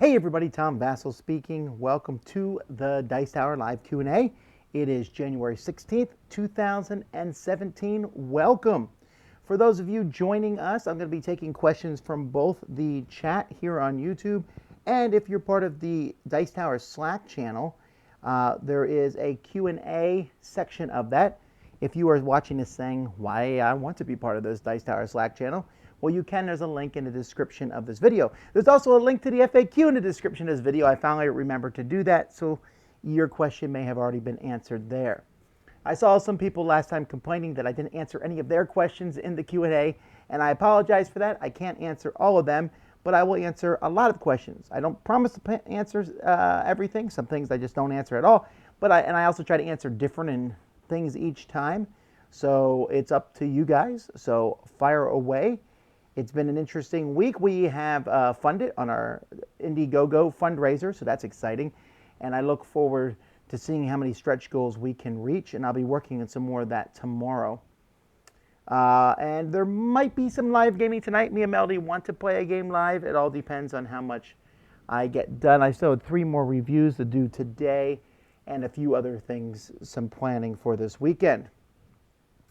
Hey everybody, Tom Vasel speaking. Welcome to the Dice Tower Live Q&A. It is January 16th, 2017. Welcome. For those of you joining us, I'm going to be taking questions from both the chat here on YouTube, and if you're part of the Dice Tower Slack channel, there is a Q&A section of that. If you are watching this saying, why I want to be part of this Dice Tower Slack channel, well, you can. There's a link in the description of this video. There's also a link to the FAQ in the description of this video. I finally remembered to do that, so your question may have already been answered there. I saw some people last time complaining that I didn't answer any of their questions in the Q&A, and I apologize for that. I can't answer all of them, but I will answer a lot of questions. I don't promise to answer everything. Some things I just don't answer at all, but I also try to answer different things each time, so it's up to you guys. So fire away. It's been an interesting week. We have funded on our Indiegogo fundraiser, so that's exciting. And I look forward to seeing how many stretch goals we can reach, and I'll be working on some more of that tomorrow. And there might be some live gaming tonight. Me and Melody want to play a game live. It all depends on how much I get done. I still have 3 more reviews to do today and a few other things, some planning for this weekend.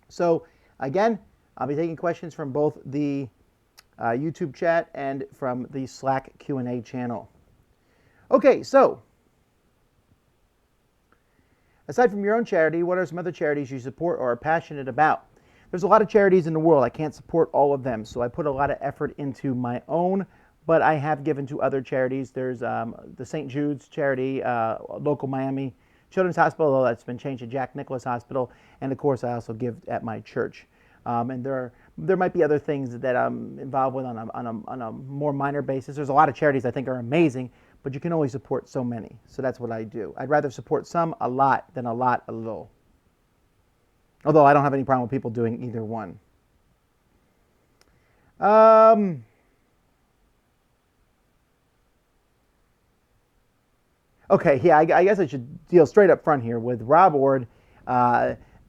So again, I'll be taking questions from both the YouTube chat and from the Slack Q&A channel. Okay, so aside from your own charity, what are some other charities you support or are passionate about? There's a lot of charities in the world. I can't support all of them, so I put a lot of effort into my own, but I have given to other charities. There's the St. Jude's charity, local Miami Children's Hospital, although that's been changed to Jack Nicklaus Hospital, and of course I also give at my church. And there might be other things that I'm involved with on a more minor basis. There's a lot of charities I think are amazing, but you can only support so many. So that's what I do. I'd rather support some a lot than a lot a little. Although I don't have any problem with people doing either one. Okay, yeah, I guess I should deal straight up front here with Rob Ord.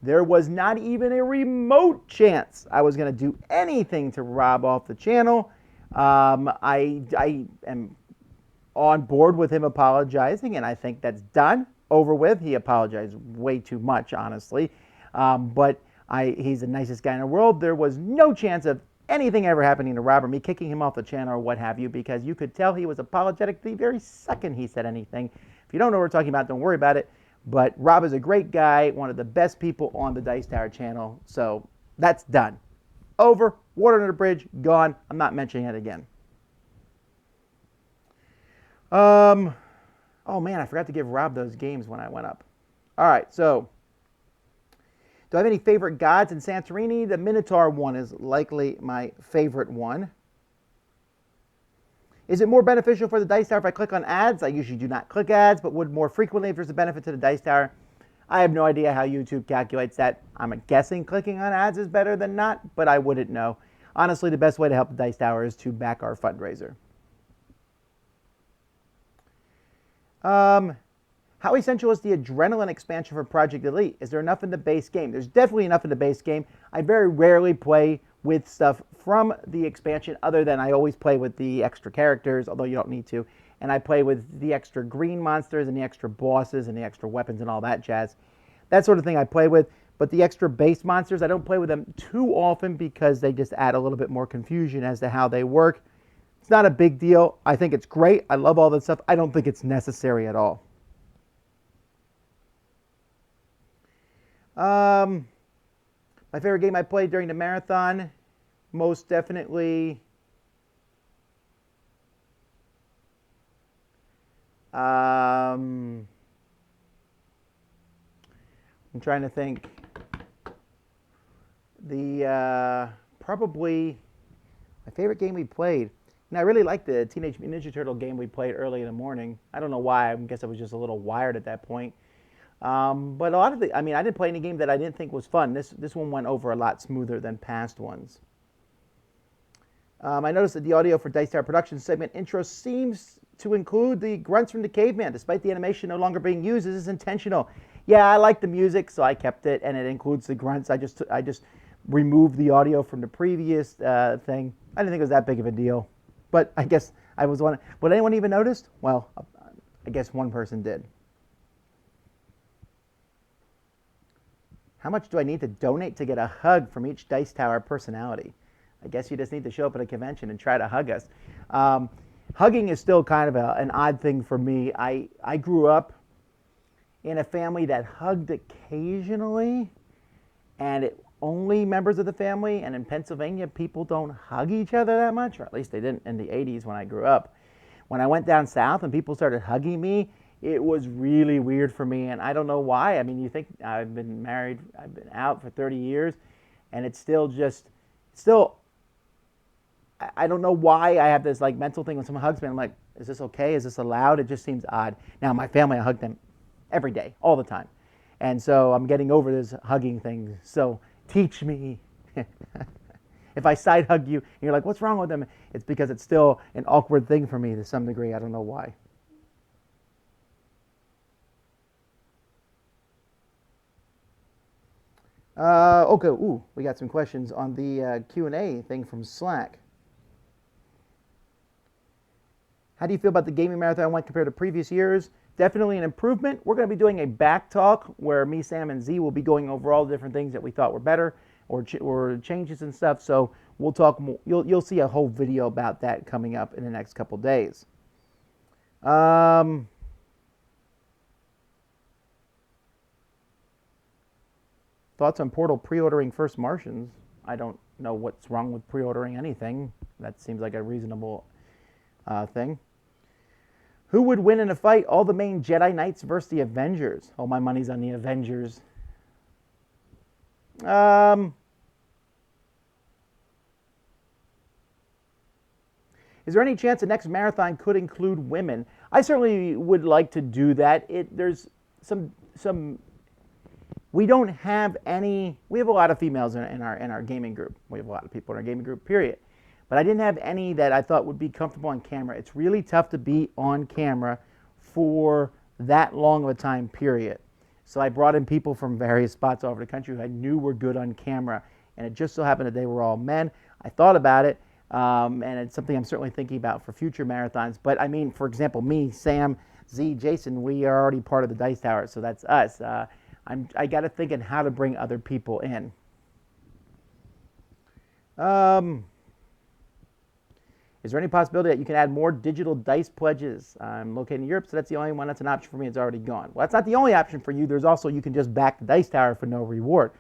There was not even a remote chance I was going to do anything to Rob off the channel. I am on board with him apologizing, and I think that's done, over with. He apologized way too much, honestly. But he's the nicest guy in the world. There was no chance of anything ever happening to Rob or me kicking him off the channel or what have you, because you could tell he was apologetic the very second he said anything. If you don't know what we're talking about, don't worry about it. But Rob is a great guy, one of the best people on the Dice Tower channel. So that's done. Over, water under the bridge, gone. I'm not mentioning it again. Oh man, I forgot to give Rob those games when I went up. All right, so do I have any favorite gods in Santorini? The Minotaur one is likely my favorite one. Is it more beneficial for the Dice Tower if I click on ads? I usually do not click ads, but would more frequently if there's a benefit to the Dice Tower. I have no idea how YouTube calculates that. I'm guessing clicking on ads is better than not, but I wouldn't know. Honestly, the best way to help the Dice Tower is to back our fundraiser. How essential is the adrenaline expansion for Project Elite? Is there enough in the base game? There's definitely enough in the base game. I very rarely play with stuff from the expansion, other than I always play with the extra characters, although you don't need to. And I play with the extra green monsters and the extra bosses and the extra weapons and all that jazz. That sort of thing I play with. But the extra base monsters, I don't play with them too often because they just add a little bit more confusion as to how they work. It's not a big deal. I think it's great. I love all that stuff. I don't think it's necessary at all. My favorite game I played during the marathon, most definitely I'm trying to think. Probably my favorite game we played. And I really liked the Teenage Mutant Ninja Turtle game we played early in the morning. I don't know why. I guess I was just a little wired at that point. But a lot of I didn't play any game that I didn't think was fun. This one went over a lot smoother than past ones. I noticed that the audio for Dice Tower Production segment intro seems to include the grunts from the caveman, despite the animation no longer being used. This is intentional. Yeah, I like the music, so I kept it, and it includes the grunts. I just removed the audio from the previous thing. I didn't think it was that big of a deal, but I guess I was one. Would anyone even notice? Well, I guess one person did. How much do I need to donate to get a hug from each Dice Tower personality? I guess you just need to show up at a convention and try to hug us. Hugging is still kind of an odd thing for me. I grew up in a family that hugged occasionally, and only members of the family. And in Pennsylvania, people don't hug each other that much, or at least they didn't in the 80s when I grew up. When I went down south and people started hugging me, it was really weird for me, and I don't know why. I mean, you think I've been married, I've been out for 30 years, and it's still, I don't know why I have this like mental thing when someone hugs me. I'm like, is this okay? Is this allowed? It just seems odd. Now, my family, I hug them every day, all the time. And so I'm getting over this hugging thing. So teach me. If I side hug you and you're like, what's wrong with them? It's because it's still an awkward thing for me to some degree. I don't know why. Okay, we got some questions on the Q&A thing from Slack. How do you feel about the gaming marathon one compared to previous years? Definitely an improvement. We're going to be doing a back talk where me, Sam, and Z will be going over all the different things that we thought were better or changes and stuff. So we'll talk more. You'll see a whole video about that coming up in the next couple days. Thoughts on Portal pre-ordering First Martians? I don't know what's wrong with pre-ordering anything. That seems like a reasonable thing. Who would win in a fight? All the main Jedi Knights versus the Avengers. Oh, my money's on the Avengers. Is there any chance the next marathon could include women? I certainly would like to do that. There's some. We don't have any. We have a lot of females in our gaming group. We have a lot of people in our gaming group. Period. But I didn't have any that I thought would be comfortable on camera. It's really tough to be on camera for that long of a time period. So I brought in people from various spots all over the country who I knew were good on camera, and it just so happened that they were all men. I thought about it, and it's something I'm certainly thinking about for future marathons. But I mean, for example, me, Sam, Z, Jason, we are already part of the Dice Tower, so that's us. I got to think on how to bring other people in. Is there any possibility that you can add more digital dice pledges? I'm located in Europe, so that's the only one that's an option for me. It's already gone. Well, that's not the only option for you. There's also, you can just back the Dice Tower for no reward.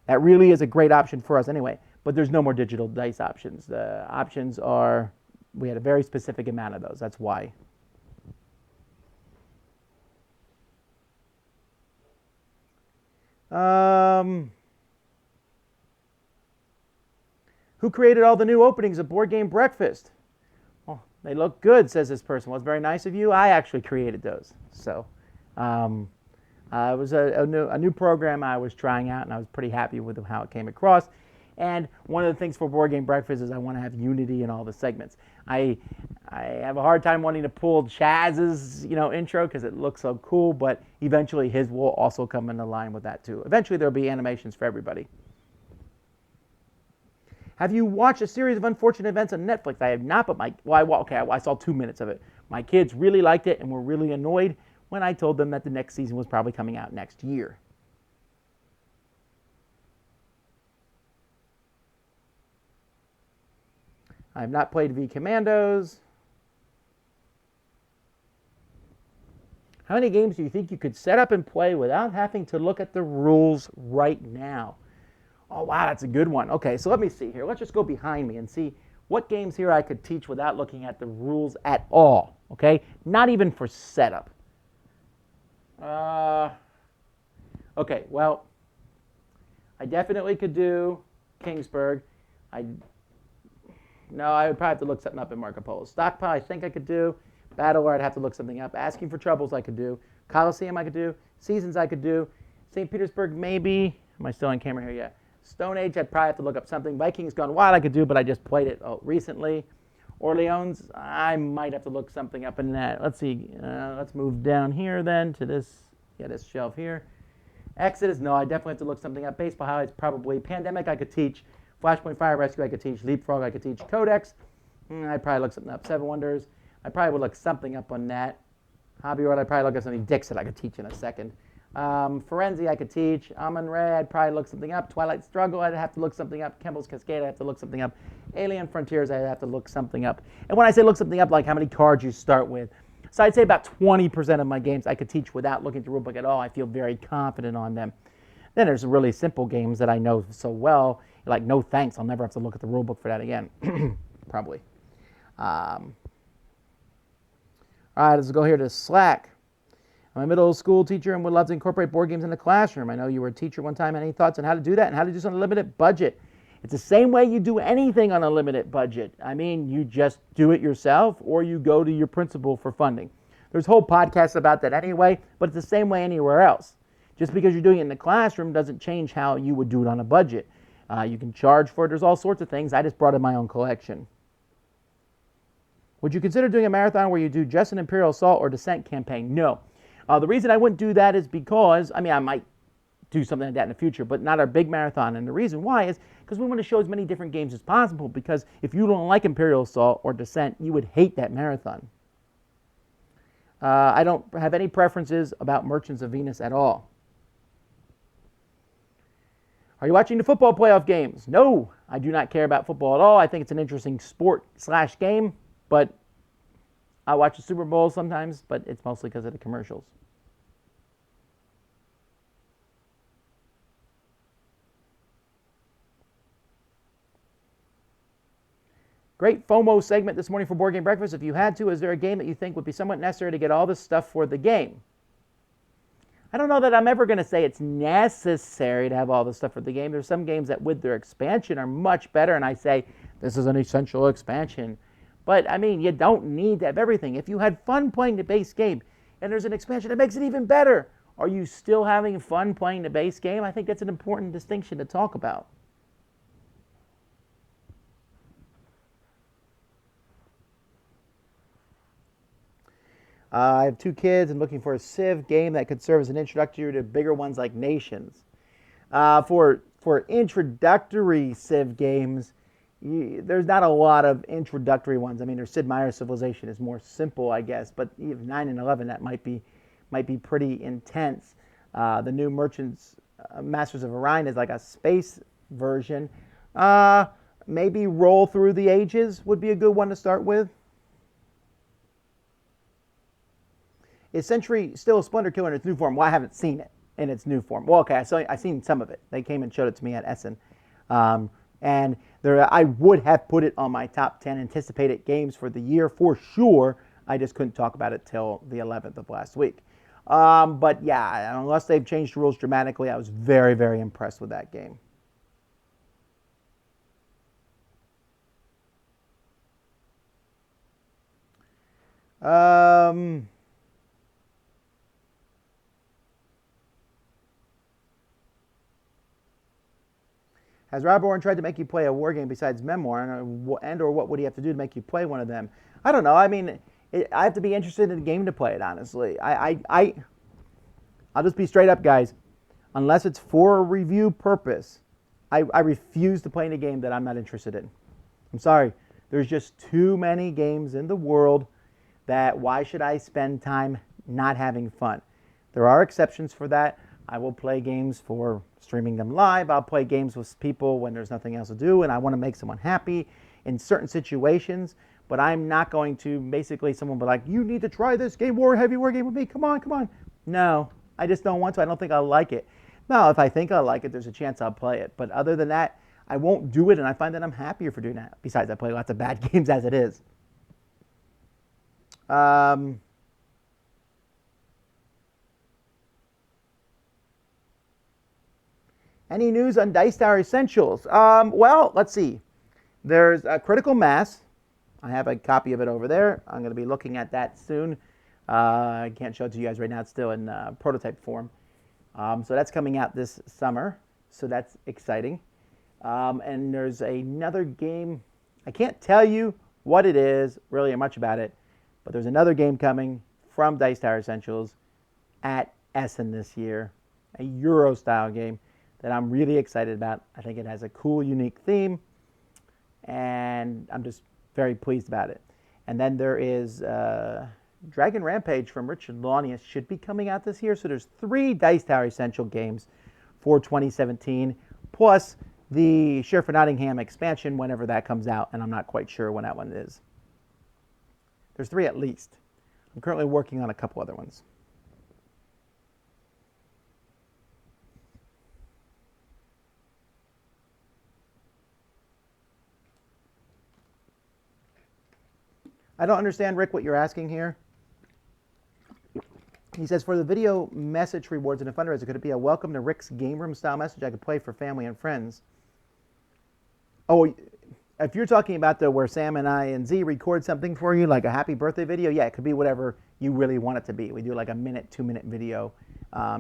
That really is a great option for us anyway, but there's no more digital dice options. The options are, we had a very specific amount of those. That's why. Who created all the new openings of Board Game Breakfast? Oh, they look good, says this person. Well, it's very nice of you. I actually created those. So it was a new program I was trying out, and I was pretty happy with how it came across. And one of the things for Board Game Breakfast is I want to have unity in all the segments. I have a hard time wanting to pull Chaz's intro because it looks so cool, but eventually his will also come into line with that too. Eventually there'll be animations for everybody. Have you watched a series of unfortunate events on Netflix? I have not, but I saw 2 minutes of it. My kids really liked it and were really annoyed when I told them that the next season was probably coming out next year. I have not played V Commandos. How many games do you think you could set up and play without having to look at the rules right now? Oh, wow, that's a good one. Okay, so let me see here. Let's just go behind me and see what games here I could teach without looking at the rules at all, okay? Not even for setup. Okay, well, I definitely could do Kingsburg. No, I would probably have to look something up in Marco Polo. Stockpile, I think I could do. Battleware, I'd have to look something up. Asking for Troubles, I could do. Coliseum, I could do. Seasons, I could do. St. Petersburg, maybe. Am I still on camera here yet? Stone Age, I'd probably have to look up something. Vikings Gone Wild, I could do, but I just played it recently. Orleans, I might have to look something up in that. Let's see. Let's move down here then to this shelf here. Exodus, no, I definitely have to look something up. Baseball Highlights, probably. Pandemic, I could teach. Flashpoint Fire Rescue, I could teach. Leapfrog, I could teach. Codex, I'd probably look something up. Seven Wonders, I probably would look something up on that. Hobby World, I'd probably look at something. Dixit, I could teach in a second. Forenzi, I could teach. Amun-Re, I'd probably look something up. Twilight Struggle, I'd have to look something up. Campbell's Cascade, I'd have to look something up. Alien Frontiers, I'd have to look something up. And when I say look something up, like how many cards you start with. So I'd say about 20% of my games I could teach without looking at the rulebook at all. I feel very confident on them. Then there's really simple games that I know so well, like No Thanks. I'll never have to look at the rulebook for that again, probably. All right, let's go here to Slack. I'm a middle school teacher and would love to incorporate board games in the classroom. I know you were a teacher one time. Any thoughts on how to do that and how to do this on a limited budget? It's the same way you do anything on a limited budget. I mean, you just do it yourself or you go to your principal for funding. There's whole podcasts about that anyway, but it's the same way anywhere else. Just because you're doing it in the classroom doesn't change how you would do it on a budget. You can charge for it. There's all sorts of things. I just brought in my own collection. Would you consider doing a marathon where you do just an Imperial Assault or Descent campaign? No. The reason I wouldn't do that is because, I might do something like that in the future, but not a big marathon. And the reason why is because we want to show as many different games as possible, because if you don't like Imperial Assault or Descent, you would hate that marathon. I don't have any preferences about Merchants of Venus at all. Are you watching the football playoff games? No, I do not care about football at all. I think it's an interesting sport/game, but I watch the Super Bowl sometimes, but it's mostly because of the commercials. Great FOMO segment this morning for Board Game Breakfast. If you had to, is there a game that you think would be somewhat necessary to get all this stuff for the game? I don't know that I'm ever going to say it's necessary to have all this stuff for the game. There's some games that with their expansion are much better, and I say this is an essential expansion. But, you don't need to have everything. If you had fun playing the base game and there's an expansion that makes it even better, are you still having fun playing the base game? I think that's an important distinction to talk about. I have 2 kids and looking for a Civ game that could serve as an introductory to bigger ones like Nations. For introductory Civ games, there's not a lot of introductory ones. There's Sid Meier's Civilization is more simple, I guess, but even 9 and 11 that might be pretty intense. The new Merchants Masters of Orion is like a space version. Maybe Roll Through the Ages would be a good one to start with. Is Century still a Splendor Killer in its new form? Well, I haven't seen it in its new form. Well, okay, I've seen some of it. They came and showed it to me at Essen. And I would have put it on my top 10 anticipated games for the year for sure. I just couldn't talk about it till the 11th of last week. But yeah, unless they've changed the rules dramatically, I was very, very impressed with that game. Has Rob Oren tried to make you play a war game besides Memoir, and or what would he have to do to make you play one of them? I don't know. I have to be interested in the game to play it, honestly. I'll just be straight up, guys. Unless it's for a review purpose, I refuse to play in a game that I'm not interested in. I'm sorry. There's just too many games in the world that why should I spend time not having fun? There are exceptions for that. I will play games for streaming them live. I'll play games with people when there's nothing else to do and I want to make someone happy in certain situations. But I'm not going to basically someone be like, you need to try this heavy war game with me. Come on. No, I just don't want to. I don't think I'll like it. No, if I think I'll like it, there's a chance I'll play it. But other than that, I won't do it, and I find that I'm happier for doing that. Besides, I play lots of bad games as it is. Any news on Dice Tower Essentials? Well, let's see. There's a Critical Mass. I have a copy of it over there. I'm going to be looking at that soon. I can't show it to you guys right now. It's still in prototype form. So that's coming out this summer. So that's exciting. And there's another game. I can't tell you what it is, really much about it. But there's another game coming from Dice Tower Essentials at Essen this year. A Euro-style game that I'm really excited about. I think it has a cool, unique theme. And I'm just Very pleased about it. And then there is Dragon Rampage from Miscellaneous should be coming out this year. So there's 3 Dice Tower Essential games for 2017, plus the Sheriff of Nottingham expansion whenever that comes out, and I'm not quite sure when that one is. There's 3 at least. I'm currently working on a couple other ones. I don't understand, Rick, what you're asking here. He says, for the video message rewards in a fundraiser, could it be a welcome to Rick's game room style message I could play for family and friends? Oh, if you're talking about where Sam and I and Z record something for you, like a happy birthday video, yeah, it could be whatever you really want it to be. We do like a 1-minute, 2-minute video.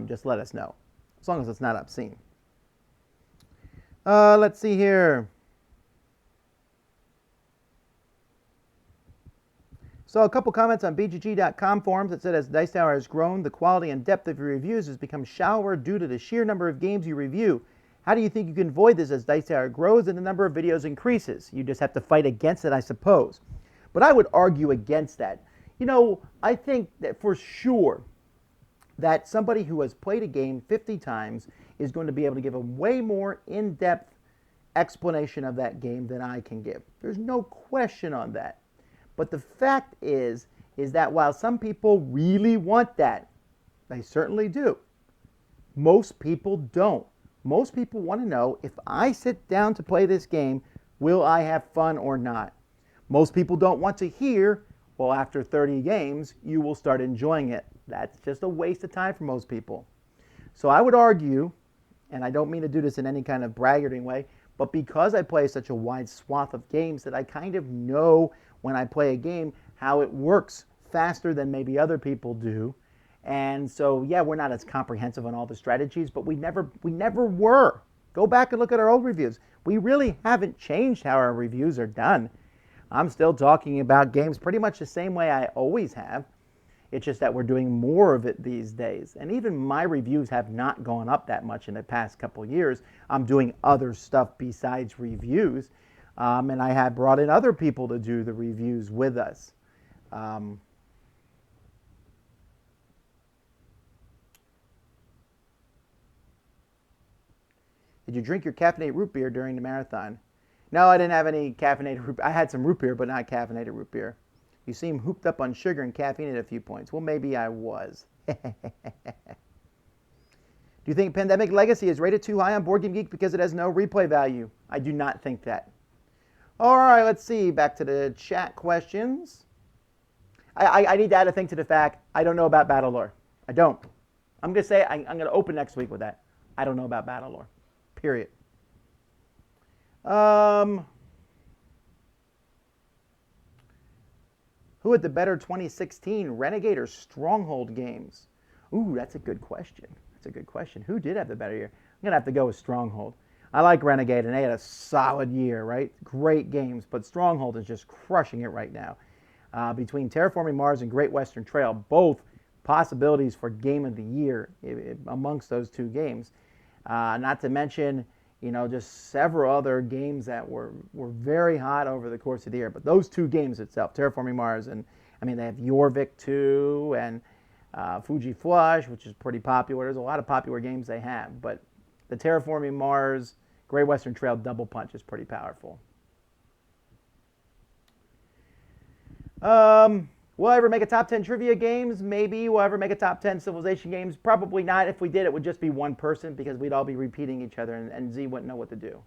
Just let us know, as long as it's not obscene. Let's see here. So a couple comments on BGG.com forums that said, as Dice Tower has grown, the quality and depth of your reviews has become shallower due to the sheer number of games you review. How do you think you can avoid this as Dice Tower grows and the number of videos increases? You just have to fight against it, I suppose. But I would argue against that. You know, I think that for sure that somebody who has played a game 50 times is going to be able to give a way more in-depth explanation of that game than I can give. There's no question on that. But the fact is that while some people really want that, they certainly do, most people don't. Most people want to know, if I sit down to play this game, will I have fun or not? Most people don't want to hear, well, after 30 games, you will start enjoying it. That's just a waste of time for most people. So I would argue, and I don't mean to do this in any kind of braggarting way, but because I play such a wide swath of games that I kind of know when I play a game how it works faster than maybe other people do. And so, yeah, we're not as comprehensive on all the strategies, but we never were. Go back and look at our old reviews. We really haven't changed how our reviews are done. I'm still talking about games pretty much the same way I always have. It's just that we're doing more of it these days. And even my reviews have not gone up that much in the past couple of years. I'm doing other stuff besides reviews. And I have brought in other people to do the reviews with us. Did you drink your caffeinated root beer during the marathon? No, I didn't have any caffeinated root beer. I had some root beer, but not caffeinated root beer. You seem hooped up on sugar and caffeine at a few points. Well, maybe I was. Do you think Pandemic Legacy is rated too high on Board Game Geek because it has no replay value? I do not think that. All right, let's see. Back to the chat questions. I need to add a thing to the fact I don't know about Battle Lore. I don't. I'm going to say I'm going to open next week with that. I don't know about Battle Lore. Period. Who had the better 2016, Renegade or Stronghold games? Ooh, that's a good question. That's a good question. Who did have the better year? I'm going to have to go with Stronghold. I like Renegade, and they had a solid year, right? Great games, but Stronghold is just crushing it right now. Between Terraforming Mars and Great Western Trail, both possibilities for Game of the Year amongst those two games. Not to mention, you know, just several other games that were very hot over the course of the year. But those two games itself, Terraforming Mars, and I mean, they have Jorvik 2 and Fuji Flush, which is pretty popular. There's a lot of popular games they have, but the Terraforming Mars, Great Western Trail double punch is pretty powerful. Will I ever make a top 10 trivia games? Maybe. Will I ever make a top 10 civilization games? Probably not. If we did, it would just be one person because we'd all be repeating each other and Z wouldn't know what to do.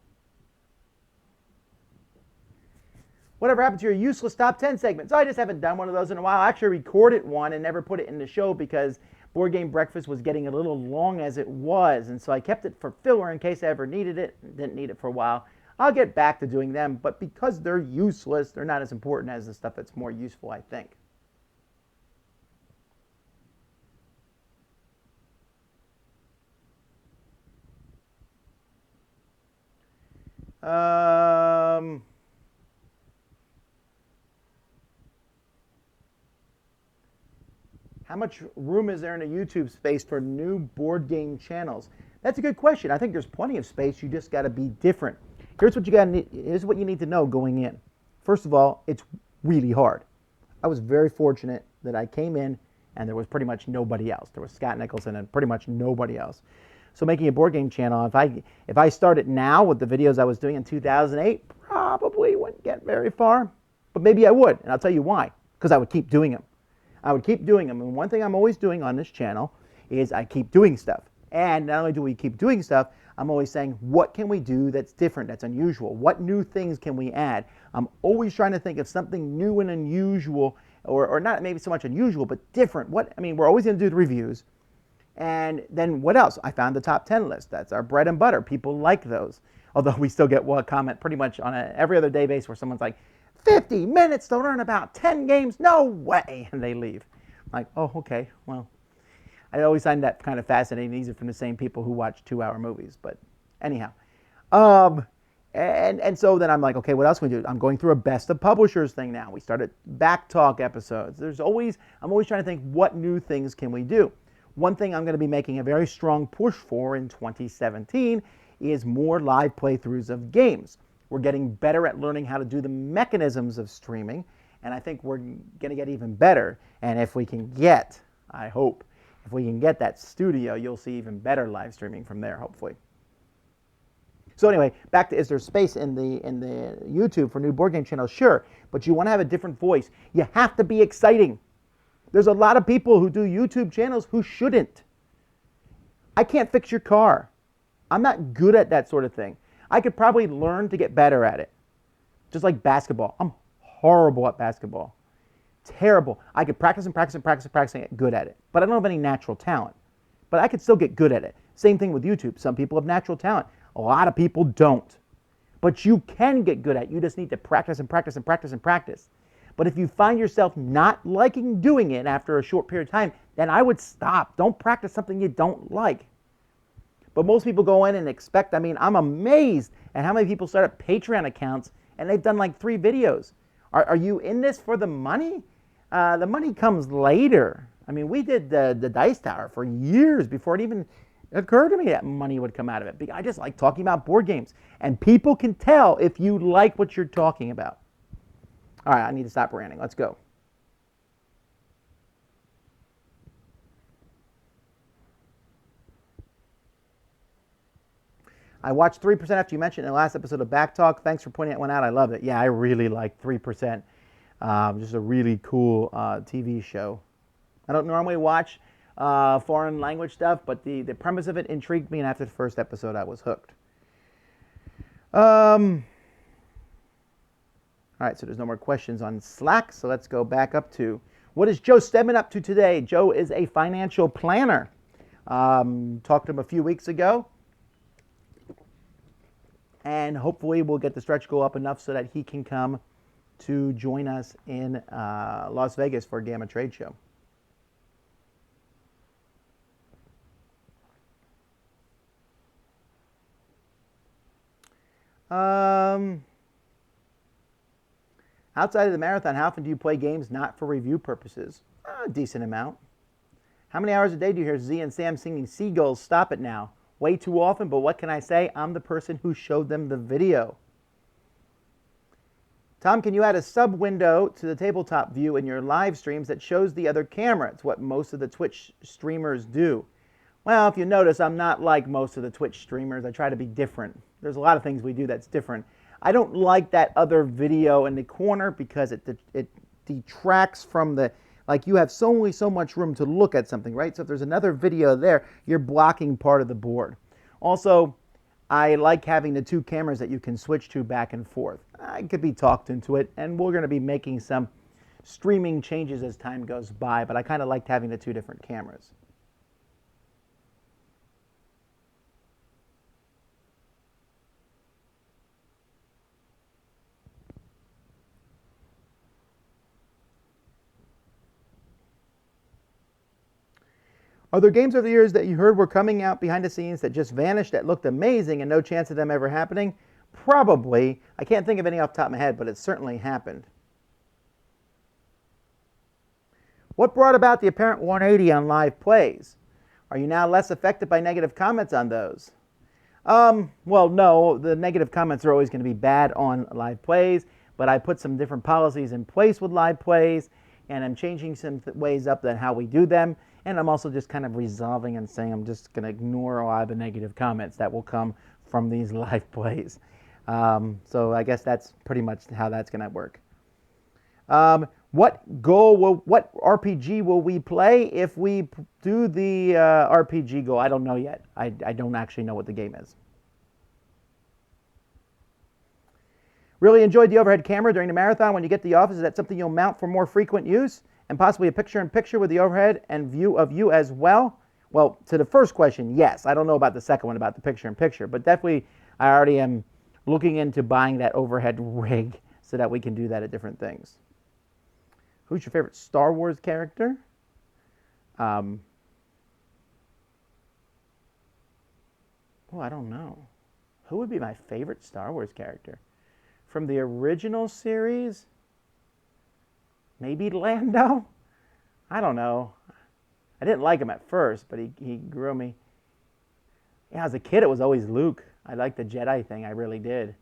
Whatever happened to your useless top 10 segments? I just haven't done one of those in a while. I actually recorded one and never put it in the show because Board Game Breakfast was getting a little long as it was. And so I kept it for filler in case I ever needed it. Didn't need it for a while. I'll get back to doing them. But because they're useless, they're not as important as the stuff that's more useful, I think. How much room is there in a YouTube space for new board game channels? That's a good question. I think there's plenty of space. You just got to be different. Here's what you need to know going in. First of all, it's really hard. I was very fortunate that I came in and there was pretty much nobody else. There was Scott Nicholson and pretty much nobody else. So making a board game channel, if I started now with the videos I was doing in 2008, probably wouldn't get very far. But maybe I would, and I'll tell you why. Because I would keep doing them. I would keep doing them. And one thing I'm always doing on this channel is I keep doing stuff. And not only do we keep doing stuff, I'm always saying, what can we do that's different, that's unusual? What new things can we add? I'm always trying to think of something new and unusual, or not maybe so much unusual, but different. We're always going to do the reviews. And then what else? I found the top 10 list. That's our bread and butter. People like those. Although we still get one comment pretty much on every other day base where someone's like, 50 minutes to learn about 10 games? No way! And they leave. I'm like, oh, okay, well. I always find that kind of fascinating. These are from the same people who watch 2-hour movies. But anyhow. And so then I'm like, okay, what else can we do? I'm going through a best of publishers thing now. We started back talk episodes. I'm always trying to think, what new things can we do? One thing I'm going to be making a very strong push for in 2017 is more live playthroughs of games. We're getting better at learning how to do the mechanisms of streaming, and I think we're going to get even better. And if we can get, I hope, if we can get that studio, you'll see even better live streaming from there, hopefully. So anyway, back to, is there space in the YouTube for new board game channels? Sure, but you want to have a different voice. You have to be exciting. There's a lot of people who do YouTube channels who shouldn't. I can't fix your car. I'm not good at that sort of thing. I could probably learn to get better at it. Just like basketball. I'm horrible at basketball. Terrible. I could practice and get good at it. But I don't have any natural talent. But I could still get good at it. Same thing with YouTube. Some people have natural talent. A lot of people don't. But you can get good at it. You just need to practice and practice. But if you find yourself not liking doing it after a short period of time, then I would stop. Don't practice something you don't like. But most people go in and expect, I'm amazed at how many people start up Patreon accounts and they've done like 3 videos. Are you in this for the money? The money comes later. We did the Dice Tower for years before it even occurred to me that money would come out of it. I just like talking about board games. And people can tell if you like what you're talking about. All right, I need to stop ranting. Let's go. I watched 3% after you mentioned in the last episode of Back Talk. Thanks for pointing that one out. I love it. Yeah, I really like 3%. Just a really cool TV show. I don't normally watch foreign language stuff, but the premise of it intrigued me, and after the first episode, I was hooked. All right, so there's no more questions on Slack, so let's go back up to, what is Joe Stedman up to today? Joe is a financial planner. Talked to him a few weeks ago, and hopefully we'll get the stretch goal up enough so that he can come to join us in Las Vegas for a Gamma Trade Show. Outside of the marathon, how often do you play games not for review purposes? A decent amount. How many hours a day do you hear Z and Sam singing Seagulls? Stop it now. Way too often, but what can I say? I'm the person who showed them the video. Tom, can you add a sub window to the tabletop view in your live streams that shows the other camera? It's what most of the Twitch streamers do. Well, if you notice, I'm not like most of the Twitch streamers. I try to be different. There's a lot of things we do that's different. I don't like that other video in the corner because it detracts from the, like, you have so much room to look at something, right? So if there's another video there, you're blocking part of the board. Also, I like having the 2 cameras that you can switch to back and forth. I could be talked into it, and we're going to be making some streaming changes as time goes by, but I kind of liked having the 2 different cameras. Are there games over the years that you heard were coming out behind the scenes that just vanished that looked amazing and no chance of them ever happening? Probably. I can't think of any off the top of my head, but it certainly happened. What brought about the apparent 180 on live plays? Are you now less affected by negative comments on those? Well, no. The negative comments are always going to be bad on live plays, but I put some different policies in place with live plays, and I'm changing some ways up than how we do them. And I'm also just kind of resolving and saying I'm just going to ignore a lot of the negative comments that will come from these live plays. So I guess that's pretty much how that's going to work. What RPG will we play if we do the RPG goal? I don't know yet. I don't actually know what the game is. Really enjoyed the overhead camera during the marathon. When you get to the office, is that something you'll mount for more frequent use? And possibly a picture-in-picture with the overhead and view of you as well? Well, to the first question, yes. I don't know about the second one, about the picture-in-picture. But definitely, I already am looking into buying that overhead rig so that we can do that at different things. Who's your favorite Star Wars character? Oh, I don't know. Who would be my favorite Star Wars character? From the original series? Maybe Lando? I don't know. I didn't like him at first, but he grew me. Yeah, as a kid, it was always Luke. I liked the Jedi thing. I really did.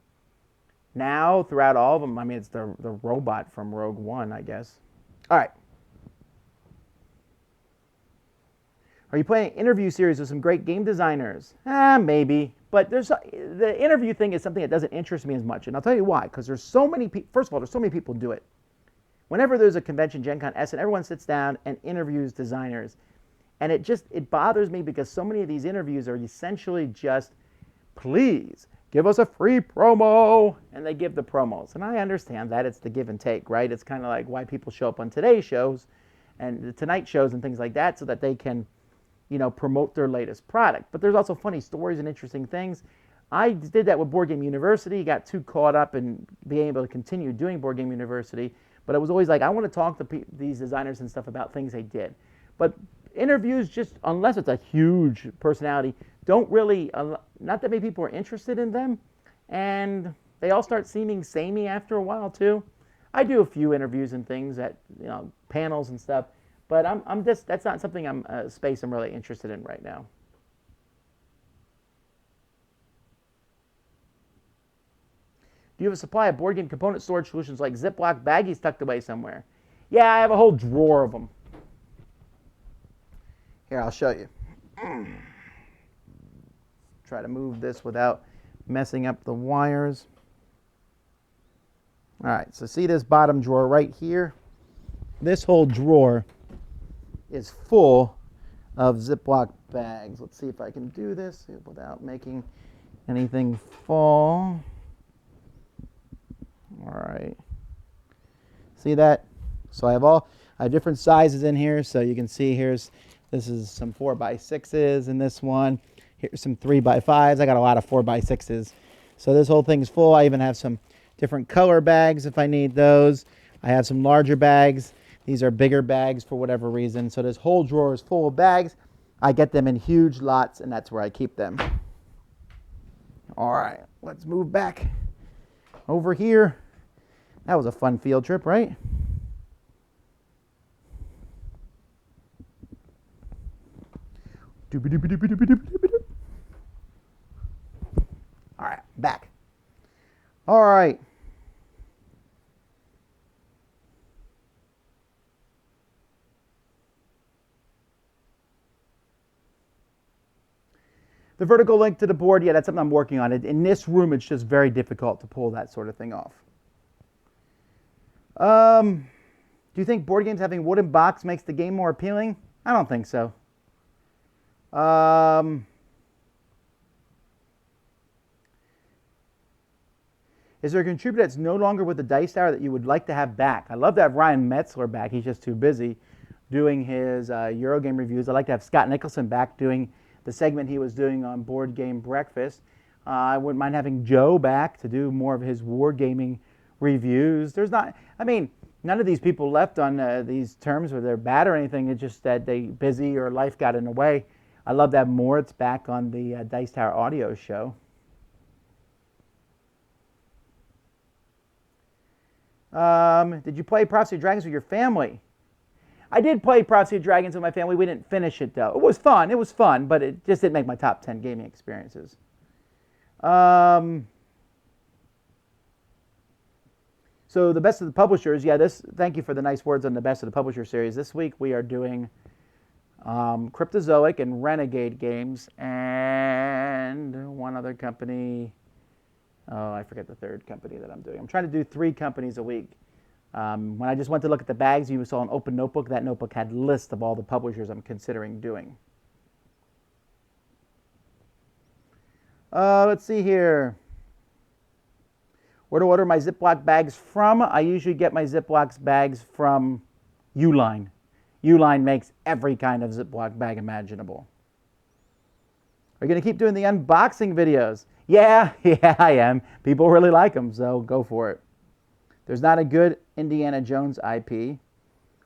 Now, throughout all of them, I mean, it's the robot from Rogue One, I guess. All right. Are you playing an interview series with some great game designers? Maybe. But the interview thing is something that doesn't interest me as much. And I'll tell you why. Because there's so many people. First of all, there's so many people who do it. Whenever there's a convention, Gen Con, Essen, everyone sits down and interviews designers. And it bothers me because so many of these interviews are essentially just, please, give us a free promo. And they give the promos. And I understand that. It's the give and take, right? It's kind of like why people show up on today's shows and the Tonight shows and things like that so that they can, promote their latest product. But there's also funny stories and interesting things. I did that with Board Game University, got too caught up in being able to continue doing Board Game University. But it was always like, I want to talk to these designers and stuff about things they did. But interviews, just unless it's a huge personality, don't really, not that many people are interested in them. And they all start seeming samey after a while too. I do a few interviews and things at panels and stuff. But that's not something space I'm really interested in right now. Do you have a supply of board game component storage solutions like Ziploc baggies tucked away somewhere? Yeah, I have a whole drawer of them. Here, I'll show you. Try to move this without messing up the wires. All right, so see this bottom drawer right here? This whole drawer is full of Ziploc bags. Let's see if I can do this without making anything fall. All right. See that? So I have different sizes in here. So you can see this is some 4x6s in this one. Here's some 3x5s. I got a lot of 4x6s. So this whole thing's full. I even have some different color bags if I need those. I have some larger bags. These are bigger bags for whatever reason. So this whole drawer is full of bags. I get them in huge lots, and that's where I keep them. All right, let's move back over here. That was a fun field trip, right? All right, back. All right. The vertical link to the board, yeah, that's something I'm working on. In this room, it's just very difficult to pull that sort of thing off. Do you think board games having wooden box makes the game more appealing? I don't think so. Is there a contributor that's no longer with the Dice Tower that you would like to have back? I'd love to have Ryan Metzler back. He's just too busy doing his Eurogame reviews. I'd like to have Scott Nicholson back doing the segment he was doing on Board Game Breakfast. I wouldn't mind having Joe back to do more of his wargaming reviews. None of these people left on these terms where they're bad or anything. It's just that they busy or life got in the way. I'd love to have Moritz back on the Dice Tower audio show. Did you play Prophecy of Dragons with your family? I did play Prophecy of Dragons with my family. We didn't finish it, though. It was fun, but it just didn't make my top 10 gaming experiences. So So the best of the publishers, thank you for the nice words on the best of the publisher series. This week we are doing Cryptozoic and Renegade games and one other company. Oh, I forget the third company that I'm doing. I'm trying to do 3 companies a week. When I just went to look at the bags, you saw an open notebook. That notebook had lists of all the publishers I'm considering doing. Let's see here. Where to order my Ziploc bags from? I usually get my Ziploc bags from Uline. Uline makes every kind of Ziploc bag imaginable. Are you going to keep doing the unboxing videos? Yeah, I am. People really like them, so go for it. There's not a good Indiana Jones IP.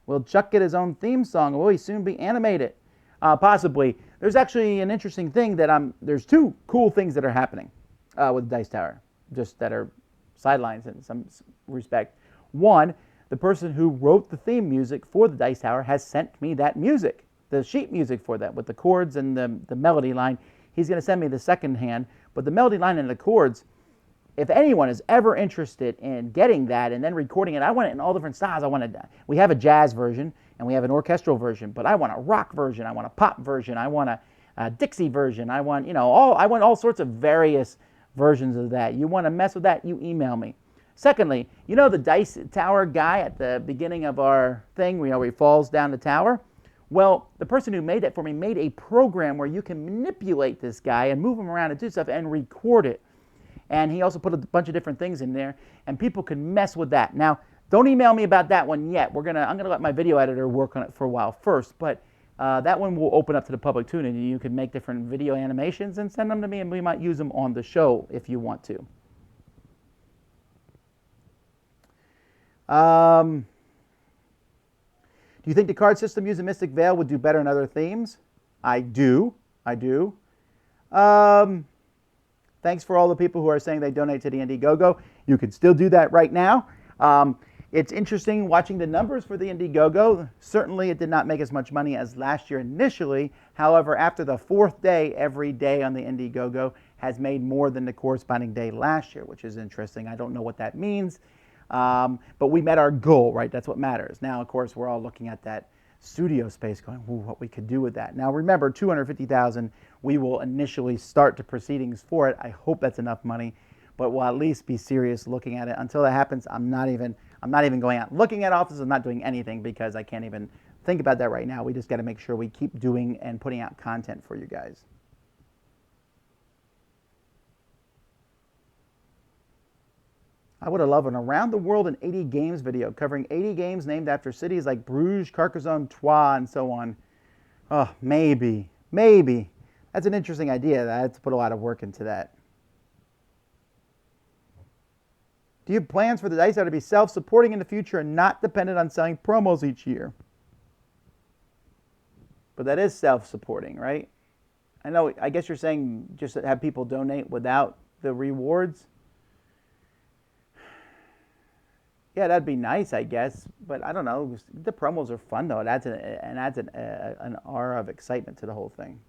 Will Chuck get his own theme song, or will he soon be animated? Possibly. There's actually an interesting thing that there's 2 cool things that are happening with Dice Tower, just that are sidelines in some respect. One, the person who wrote the theme music for the Dice Tower has sent me that music, the sheet music for that, with the chords and the melody line. He's going to send me the second hand, but the melody line and the chords, if anyone is ever interested in getting that and then recording it, I want it in all different styles. We have a jazz version and we have an orchestral version, but I want a rock version, I want a pop version, I want a Dixie version, I want all sorts of various versions of that. You want to mess with that, you email me. Secondly, the Dice Tower guy at the beginning of our thing, where he falls down the tower? Well, the person who made that for me made a program where you can manipulate this guy and move him around and do stuff and record it. And he also put a bunch of different things in there, and people can mess with that. Now, don't email me about that one yet. I'm gonna let my video editor work on it for a while first, but that one will open up to the public too, and you can make different video animations and send them to me, and we might use them on the show if you want to. Do you think the card system using Mystic Veil would do better in other themes? I do. Thanks for all the people who are saying they donate to the Indiegogo. You can still do that right now. It's interesting watching the numbers for the Indiegogo. Certainly it did not make as much money as last year initially. However, after the 4th day, every day on the Indiegogo has made more than the corresponding day last year, which is interesting. I don't know what that means, but we met our goal, right? That's what matters. Now, of course, we're all looking at that studio space going, ooh, what we could do with that. Now, remember, $250,000, we will initially start the proceedings for it. I hope that's enough money, but we'll at least be serious looking at it. Until that happens, I'm not even going out looking at offices. I'm not doing anything because I can't even think about that right now. We just got to make sure we keep doing and putting out content for you guys. I would have loved an Around the World in 80 Games video covering 80 games named after cities like Bruges, Carcassonne, Troyes, and so on. Oh, maybe. That's an interesting idea. I had to put a lot of work into that. Do you have plans for the Dice Tower to be self-supporting in the future and not dependent on selling promos each year? But that is self-supporting, right? I guess you're saying just have people donate without the rewards? Yeah, that'd be nice, I guess. But I don't know. The promos are fun, though. It adds an aura of excitement to the whole thing.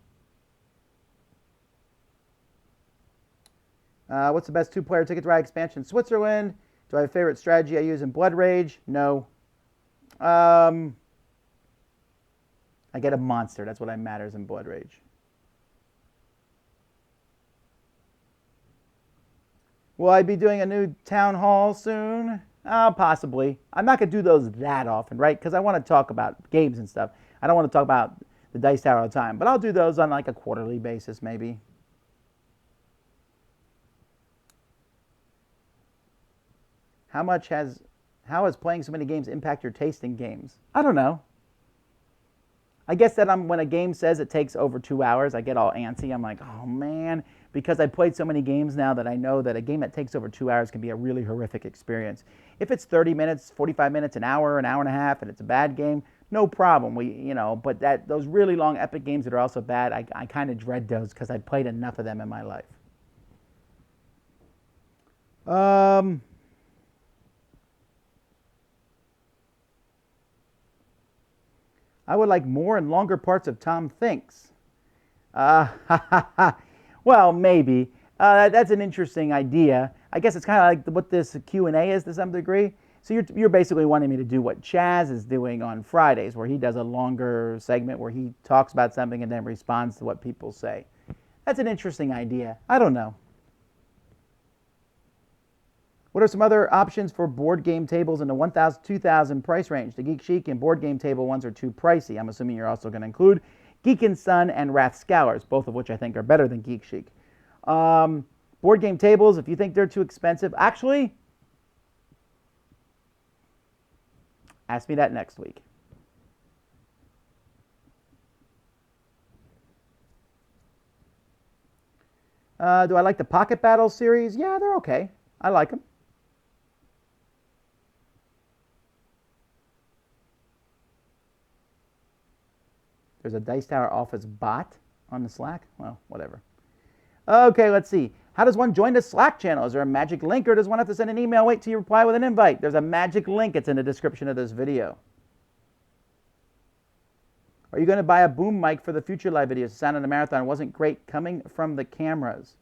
What's the best 2-player Ticket to Ride expansion in Switzerland? Do I have a favorite strategy I use in Blood Rage? No. I get a monster. That's what matters in Blood Rage. Will I be doing a new town hall soon? Possibly. I'm not going to do those that often, right? Because I want to talk about games and stuff. I don't want to talk about the Dice Tower all the time. But I'll do those on like a quarterly basis, maybe. How has playing so many games impact your taste in games? I don't know. I guess that when a game says it takes over 2 hours, I get all antsy. I'm like, oh man, because I've played so many games now that I know that a game that takes over 2 hours can be a really horrific experience. If it's 30 minutes, 45 minutes, an hour and a half, and it's a bad game, no problem. But those really long epic games that are also bad, I kind of dread those because I've played enough of them in my life. I would like more and longer parts of Tom Thinks. Well, maybe. That's an interesting idea. I guess it's kind of like what this Q&A is to some degree. So you're basically wanting me to do what Chaz is doing on Fridays, where he does a longer segment where he talks about something and then responds to what people say. That's an interesting idea. I don't know. What are some other options for board game tables in the 1,000 2,000 price range? The Geek Chic and board game table ones are too pricey. I'm assuming you're also going to include Geek and Sun and Wrath Scholars, both of which I think are better than Geek Chic. Board game tables, if you think they're too expensive, actually, ask me that next week. Do I like the Pocket Battle series? Yeah, they're okay. I like them. There's a Dice Tower Office bot on the Slack. Well, whatever. Okay, let's see. How does one join the Slack channel? Is there a magic link, or does one have to send an email? Wait till you reply with an invite. There's a magic link. It's in the description of this video. Are you going to buy a boom mic for the future live videos? The sound of the marathon wasn't great coming from the cameras.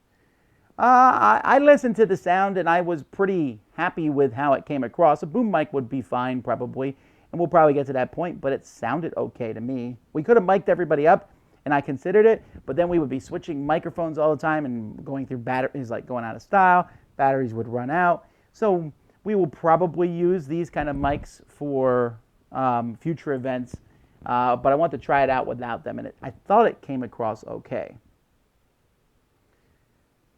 I listened to the sound, and I was pretty happy with how it came across. A boom mic would be fine, probably. And we'll probably get to that point, but it sounded okay to me. We could have mic'd everybody up, and I considered it, but then we would be switching microphones all the time and going through batteries, like going out of style. Batteries would run out. So we will probably use these kind of mics for future events, but I want to try it out without them, and I thought it came across okay.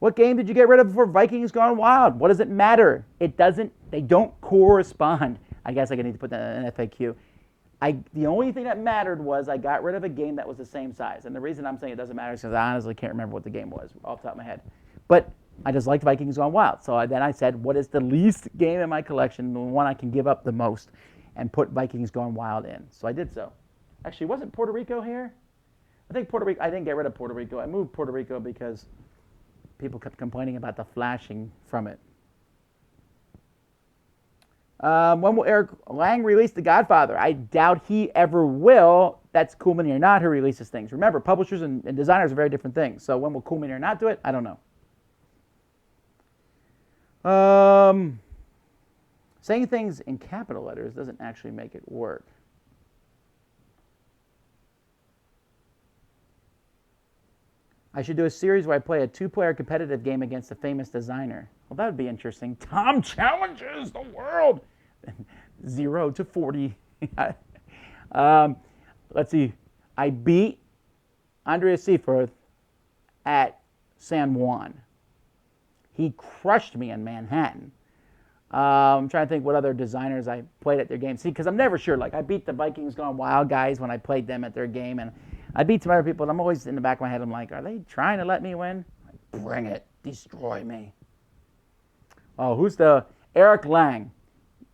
What game did you get rid of before Vikings Gone Wild? What does it matter? It doesn't, they don't correspond. I guess I need to put that in an FAQ. The only thing that mattered was I got rid of a game that was the same size. And the reason I'm saying it doesn't matter is because I honestly can't remember what the game was off the top of my head. But I just liked Vikings Gone Wild. So then I said, what is the least game in my collection, the one I can give up the most, and put Vikings Gone Wild in. So I did so. Actually, wasn't Puerto Rico here? I think Puerto Rico, I didn't get rid of Puerto Rico. I moved Puerto Rico because people kept complaining about the flashing from it. When will Eric Lang release The Godfather? I doubt he ever will. That's Cool Mini or Not who releases things. Remember, publishers and designers are very different things. So when will Cool Mini or Not do it? I don't know. Saying things in capital letters doesn't actually make it work. I should do a series where I play a 2-player competitive game against a famous designer. Well, that would be interesting. Tom challenges the world. 0 to 40. Let's see. I beat Andreas Seaforth at San Juan. He crushed me in Manhattan. I'm trying to think what other designers I played at their game. See, because I'm never sure. Like, I beat the Vikings Gone Wild guys when I played them at their game, and I beat some other people, and I'm always in the back of my head, I'm like, are they trying to let me win? Like, bring it. Destroy me. Oh, who's the... Eric Lang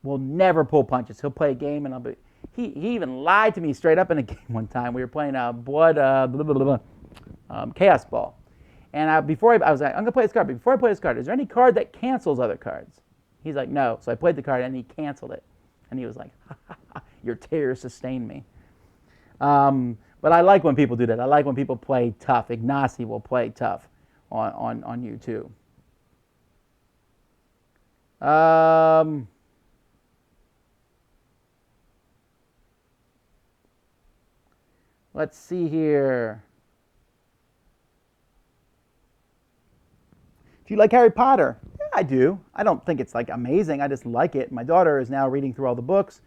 will never pull punches. He'll play a game, and I'll be... He even lied to me straight up in a game one time. We were playing Chaos Ball. And I was like, I'm going to play this card. But before I play this card, is there any card that cancels other cards? He's like, no. So I played the card, and he canceled it. And he was like, ha, ha, ha, your tears sustain me. But I like when people do that. I like when people play tough. Ignacy will play tough on YouTube. Let's see here. Do you like Harry Potter? Yeah, I do. I don't think it's like amazing. I just like it. My daughter is now reading through all the books.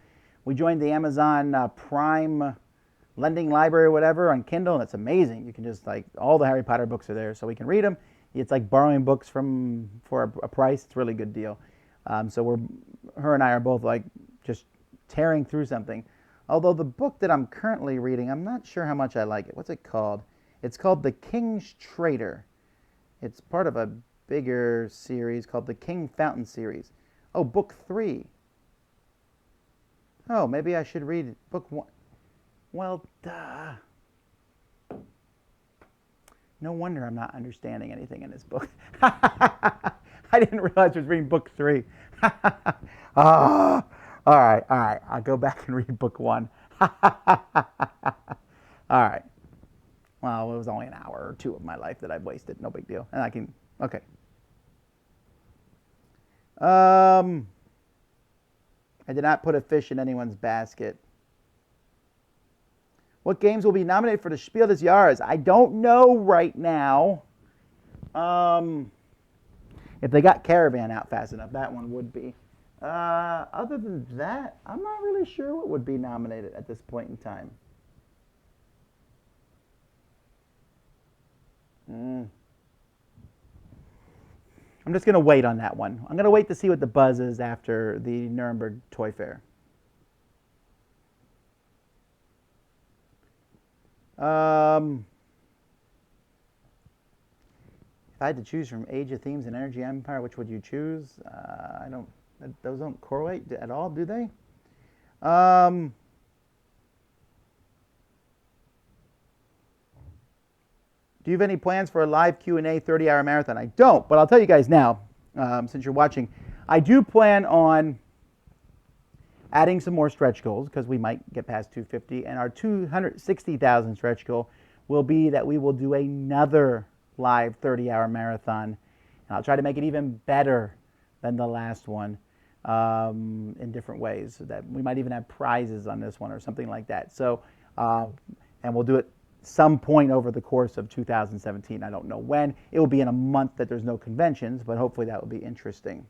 We joined the Amazon Prime lending library or whatever on Kindle, and it's amazing. You can just like, all the Harry Potter books are there, so we can read them. It's like borrowing books for a price. It's a really good deal. So her and I are both like just tearing through something. Although the book that I'm currently reading, I'm not sure how much I like it. What's it called? It's called The King's Traitor. It's part of a bigger series called the King Fountain series. Oh, book 3. Oh, maybe I should read book 1. Well, duh. No wonder I'm not understanding anything in this book. I didn't realize I was reading book 3. All right. I'll go back and read book 1. All right. Well, it was only an hour or 2 of my life that I've wasted. No big deal. And I can, okay. I did not put a fish in anyone's basket. What games will be nominated for the Spiel des Jahres? I don't know right now. If they got Caravan out fast enough, that one would be. Other than that, I'm not really sure what would be nominated at this point in time. I'm just going to wait on that one. I'm going to wait to see what the buzz is after the Nuremberg Toy Fair. If I had to choose from Age of Themes and Energy Empire, which would you choose? Those don't correlate at all, do they? Do you have any plans for a live Q&A 30-hour marathon? I don't, but I'll tell you guys now, since you're watching. I do plan on adding some more stretch goals because we might get past 250, and our 260,000 stretch goal will be that we will do another live 30-hour marathon. And I'll try to make it even better than the last one in different ways. So that we might even have prizes on this one or something like that. So, and we'll do it some point over the course of 2017. I don't know when. It will be in a month that there's no conventions, but hopefully that will be interesting.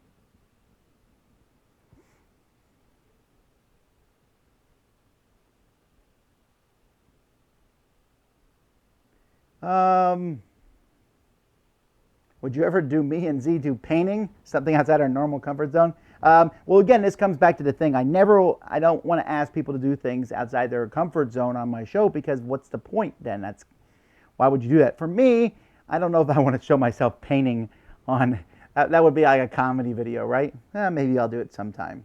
Would you ever do me and Z do painting? Something outside our normal comfort zone? Well, again, this comes back to the thing. I don't want to ask people to do things outside their comfort zone on my show because what's the point then? Why would you do that? For me, I don't know if I want to show myself painting on, that would be like a comedy video, right? Maybe I'll do it sometime.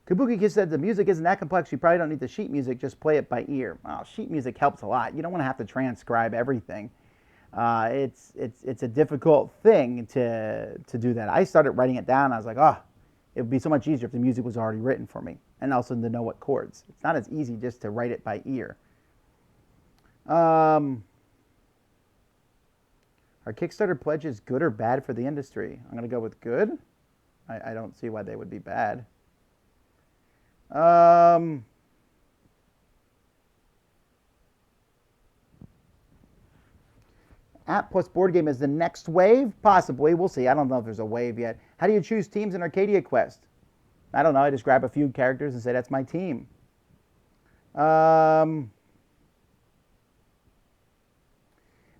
Kabuki Kiss said the music isn't that complex. You probably don't need the sheet music. Just play it by ear. Well, sheet music helps a lot. You don't want to have to transcribe everything. It's a difficult thing to do that. I started writing it down. I was like, oh, it would be so much easier if the music was already written for me, and also to know what chords. It's not as easy just to write it by ear. Are Kickstarter pledges good or bad for the industry? I'm going to go with good. I don't see why they would be bad. App plus board game is the next wave? Possibly. We'll see. I don't know if there's a wave yet. How do you choose teams in Arcadia Quest? I don't know. I just grab a few characters and say that's my team. How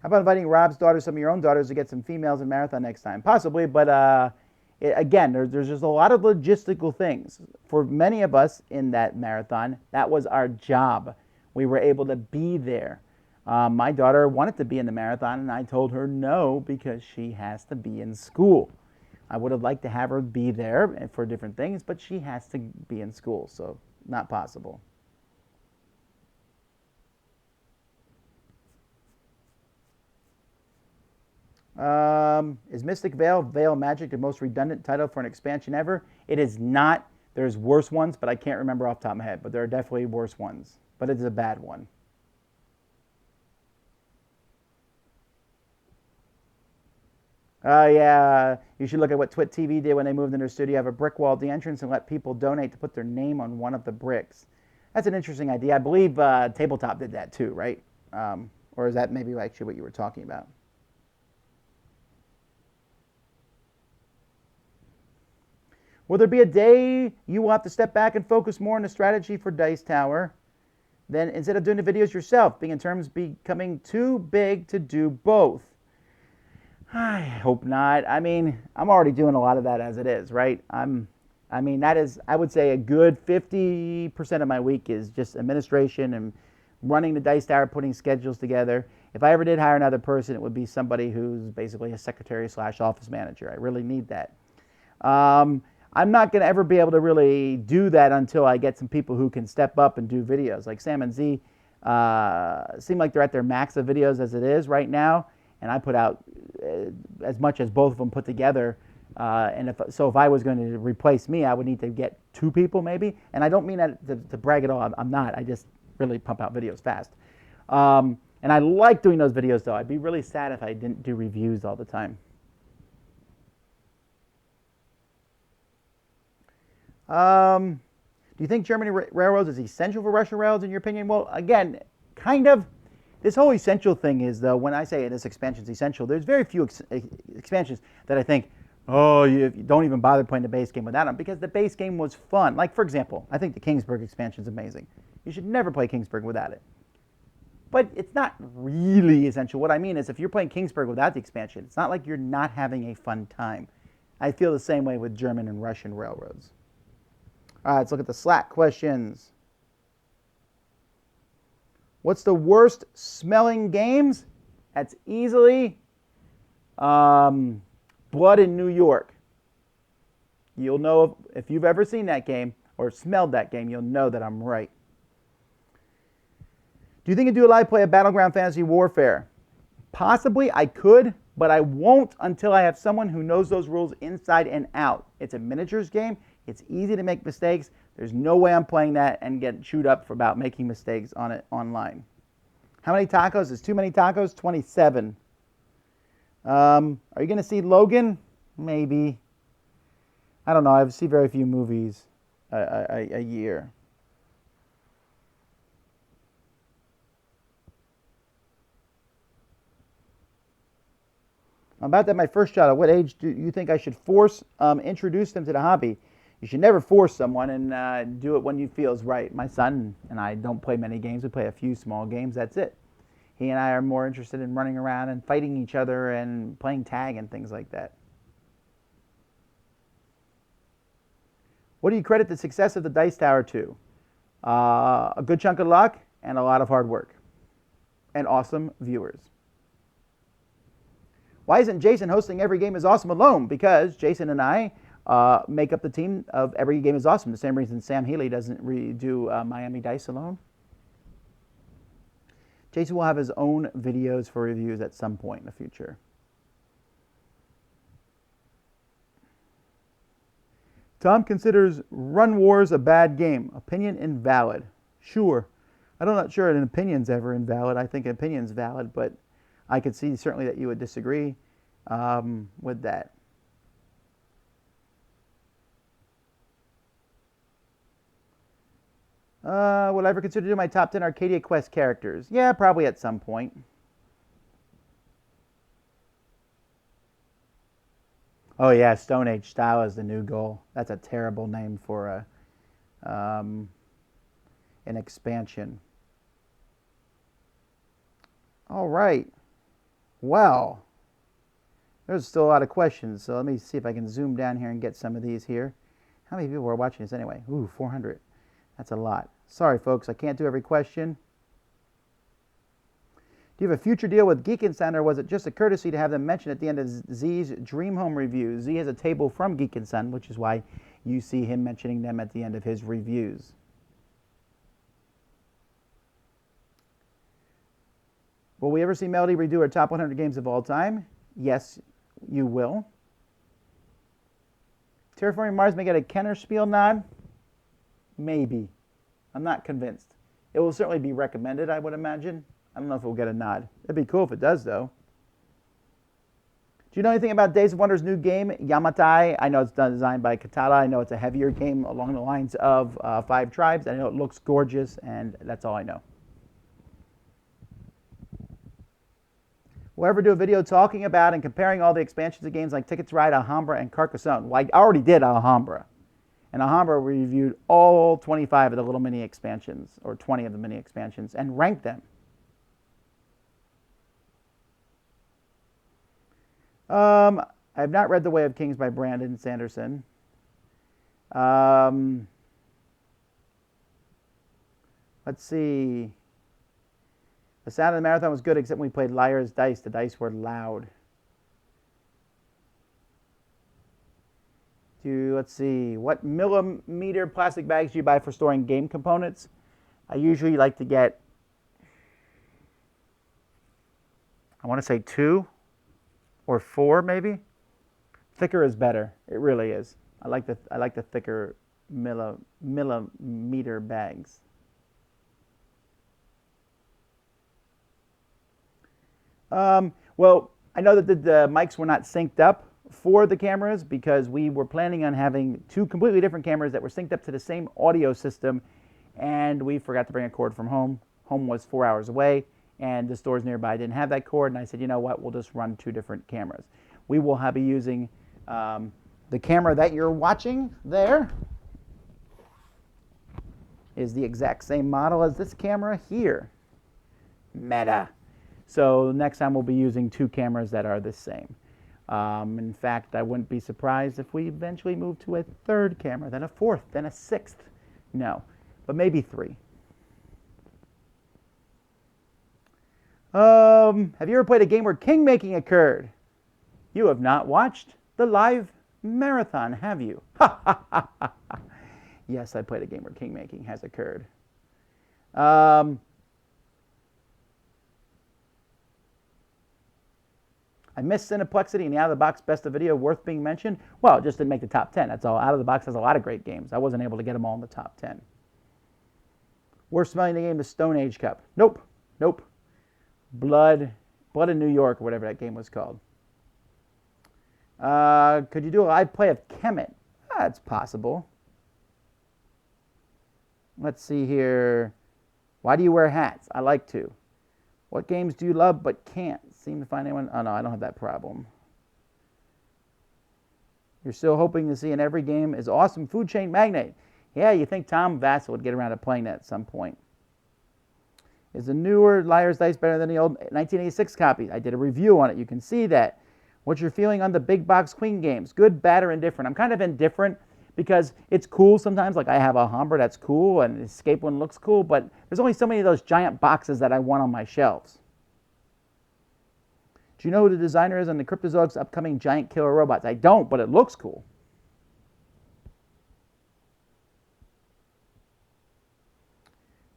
about inviting Rob's daughter, some of your own daughters, to get some females in Marathon next time? Possibly, but again, there's just a lot of logistical things. For many of us in that marathon, that was our job. We were able to be there. My daughter wanted to be in the marathon, and I told her no because she has to be in school. I would have liked to have her be there for different things, but she has to be in school, so not possible. Is Mystic Veil Magic the most redundant title for an expansion ever? It is not. There's worse ones, but I can't remember off the top of my head. But there are definitely worse ones. But it's a bad one. Yeah, you should look at what Twit TV did when they moved into their studio. Have a brick wall at the entrance and let people donate to put their name on one of the bricks. That's an interesting idea. I believe Tabletop did that too, right? Or is that maybe actually what you were talking about? Will there be a day you will have to step back and focus more on the strategy for Dice Tower than instead of doing the videos yourself, being in terms becoming too big to do both? I hope not. I mean, I'm already doing a lot of that as it is, right? I mean, that is, I would say a good 50% of my week is just administration and running the Dice Tower, putting schedules together. If I ever did hire another person, it would be somebody who's basically a secretary / office manager. I really need that. I'm not going to ever be able to really do that until I get some people who can step up and do videos. Like Sam and Z seem like they're at their max of videos as it is right now, and I put out as much as both of them put together. And if I was going to replace me, I would need to get 2 people maybe. And I don't mean that to brag at all. I'm not. I just really pump out videos fast. And I like doing those videos, though. I'd be really sad if I didn't do reviews all the time. Do you think Germany railroads is essential for Russian railroads in your opinion? Well, again, kind of. This whole essential thing is, though, when I say this expansion is essential, there's very few expansions that I think, oh, you don't even bother playing the base game without them, because the base game was fun. Like, for example, I think the Kingsburg expansion is amazing. You should never play Kingsburg without it. But it's not really essential. What I mean is, if you're playing Kingsburg without the expansion, it's not like you're not having a fun time. I feel the same way with German and Russian railroads. All right, let's look at the Slack questions. What's the worst smelling games? That's easily Blood in New York. You'll know if you've ever seen that game or smelled that game, you'll know that I'm right. Do you think you do a live play of Battleground Fantasy Warfare? Possibly, I could, but I won't until I have someone who knows those rules inside and out. It's a miniatures game. It's easy to make mistakes. There's no way I'm playing that and get chewed up for about making mistakes on it online. How many tacos? Is too many tacos? 27. Are you going to see Logan? Maybe. I don't know. I see very few movies a year. I'm about to have my first child. At what age do you think I should introduce them to the hobby? You should never force someone, and do it when you feel is right. My son and I don't play many games. We play a few small games. That's it. He and I are more interested in running around and fighting each other and playing tag and things like that. What do you credit the success of the Dice Tower to? A good chunk of luck and a lot of hard work. And awesome viewers. Why isn't Jason hosting Every Game is Awesome alone? Because Jason and I make up the team of Every Game is Awesome. The same reason Sam Healy doesn't do Miami Dice alone. Jason will have his own videos for reviews at some point in the future. Tom considers Run Wars a bad game. Opinion invalid. Sure. I'm not sure an opinion's ever invalid. I think an opinion's valid, but I could see certainly that you would disagree with that. Would I ever consider doing my top 10 Arcadia Quest characters? Yeah, probably at some point. Oh yeah, Stone Age style is the new goal. That's a terrible name for an expansion. All right. Well, there's still a lot of questions, so let me see if I can zoom down here and get some of these here. How many people are watching this anyway? Ooh, 400. That's a lot. Sorry, folks, I can't do every question. Do you have a future deal with Geek Insider, or was it just a courtesy to have them mentioned at the end of Z's Dream Home review? Z has a table from Geek Insider, which is why you see him mentioning them at the end of his reviews. Will we ever see Melody redo our top 100 games of all time? Yes, you will. Terraforming Mars may get a Kennerspiel nod? Maybe. I'm not convinced. It will certainly be recommended, I would imagine. I don't know if it will get a nod. It'd be cool if it does, though. Do you know anything about Days of Wonder's new game, Yamatai? I know it's designed by Katara. I know it's a heavier game along the lines of Five Tribes. I know it looks gorgeous, and that's all I know. Will I ever do a video talking about and comparing all the expansions of games like Ticket to Ride, Alhambra, and Carcassonne? Well, I already did Alhambra. And Alhambra reviewed all 25 of the little mini expansions, or 20 of the mini expansions, and ranked them. I have not read The Way of Kings by Brandon Sanderson. Let's see. The sound of the marathon was good, except when we played Liar's Dice. The dice were loud. Let's see. What millimeter plastic bags do you buy for storing game components? I usually like to get, I want to say 2 or 4 maybe. Thicker is better. It really is. I like the thicker millimeter bags. Well, I know that the mics were not synced up for the cameras because we were planning on having two completely different cameras that were synced up to the same audio system, and we forgot to bring a cord from home. Home was 4 hours away, and the stores nearby didn't have that cord, and I said, you know what, we'll just run two different cameras. We will be using the camera that you're watching there is the exact same model as this camera here. Meta. So next time we'll be using two cameras that are the same. In fact, I wouldn't be surprised if we eventually move to a third camera, then a fourth, then a sixth. No, but maybe three. Have you ever played a game where kingmaking occurred? You have not watched the live marathon, have you? Yes, I played a game where kingmaking has occurred. I missed Cineplexity and the Out of the Box Best of Video worth being mentioned. Well, it just didn't make the top 10. That's all. Out of the Box has a lot of great games. I wasn't able to get them all in the top 10. Worst smelling game, the Stone Age Cup. Nope. Nope. Blood in New York, or whatever that game was called. Could you do a live play of Kemet? That's possible. Let's see here. Why do you wear hats? I like to. What games do you love but can't seem to find anyone? Oh, no, I don't have that problem. You're still hoping to see in every game is awesome food chain magnate. Yeah, you think Tom Vasel would get around to playing that at some point. Is the newer Liar's Dice better than the old 1986 copy? I did a review on it. You can see that. What's your feeling on the big box Queen games? Good, bad, or indifferent? I'm kind of indifferent because it's cool sometimes. Like I have a Humber that's cool and the Escape one looks cool, but there's only so many of those giant boxes that I want on my shelves. Do you know who the designer is on the Cryptozoic's upcoming giant killer robots? I don't, but it looks cool.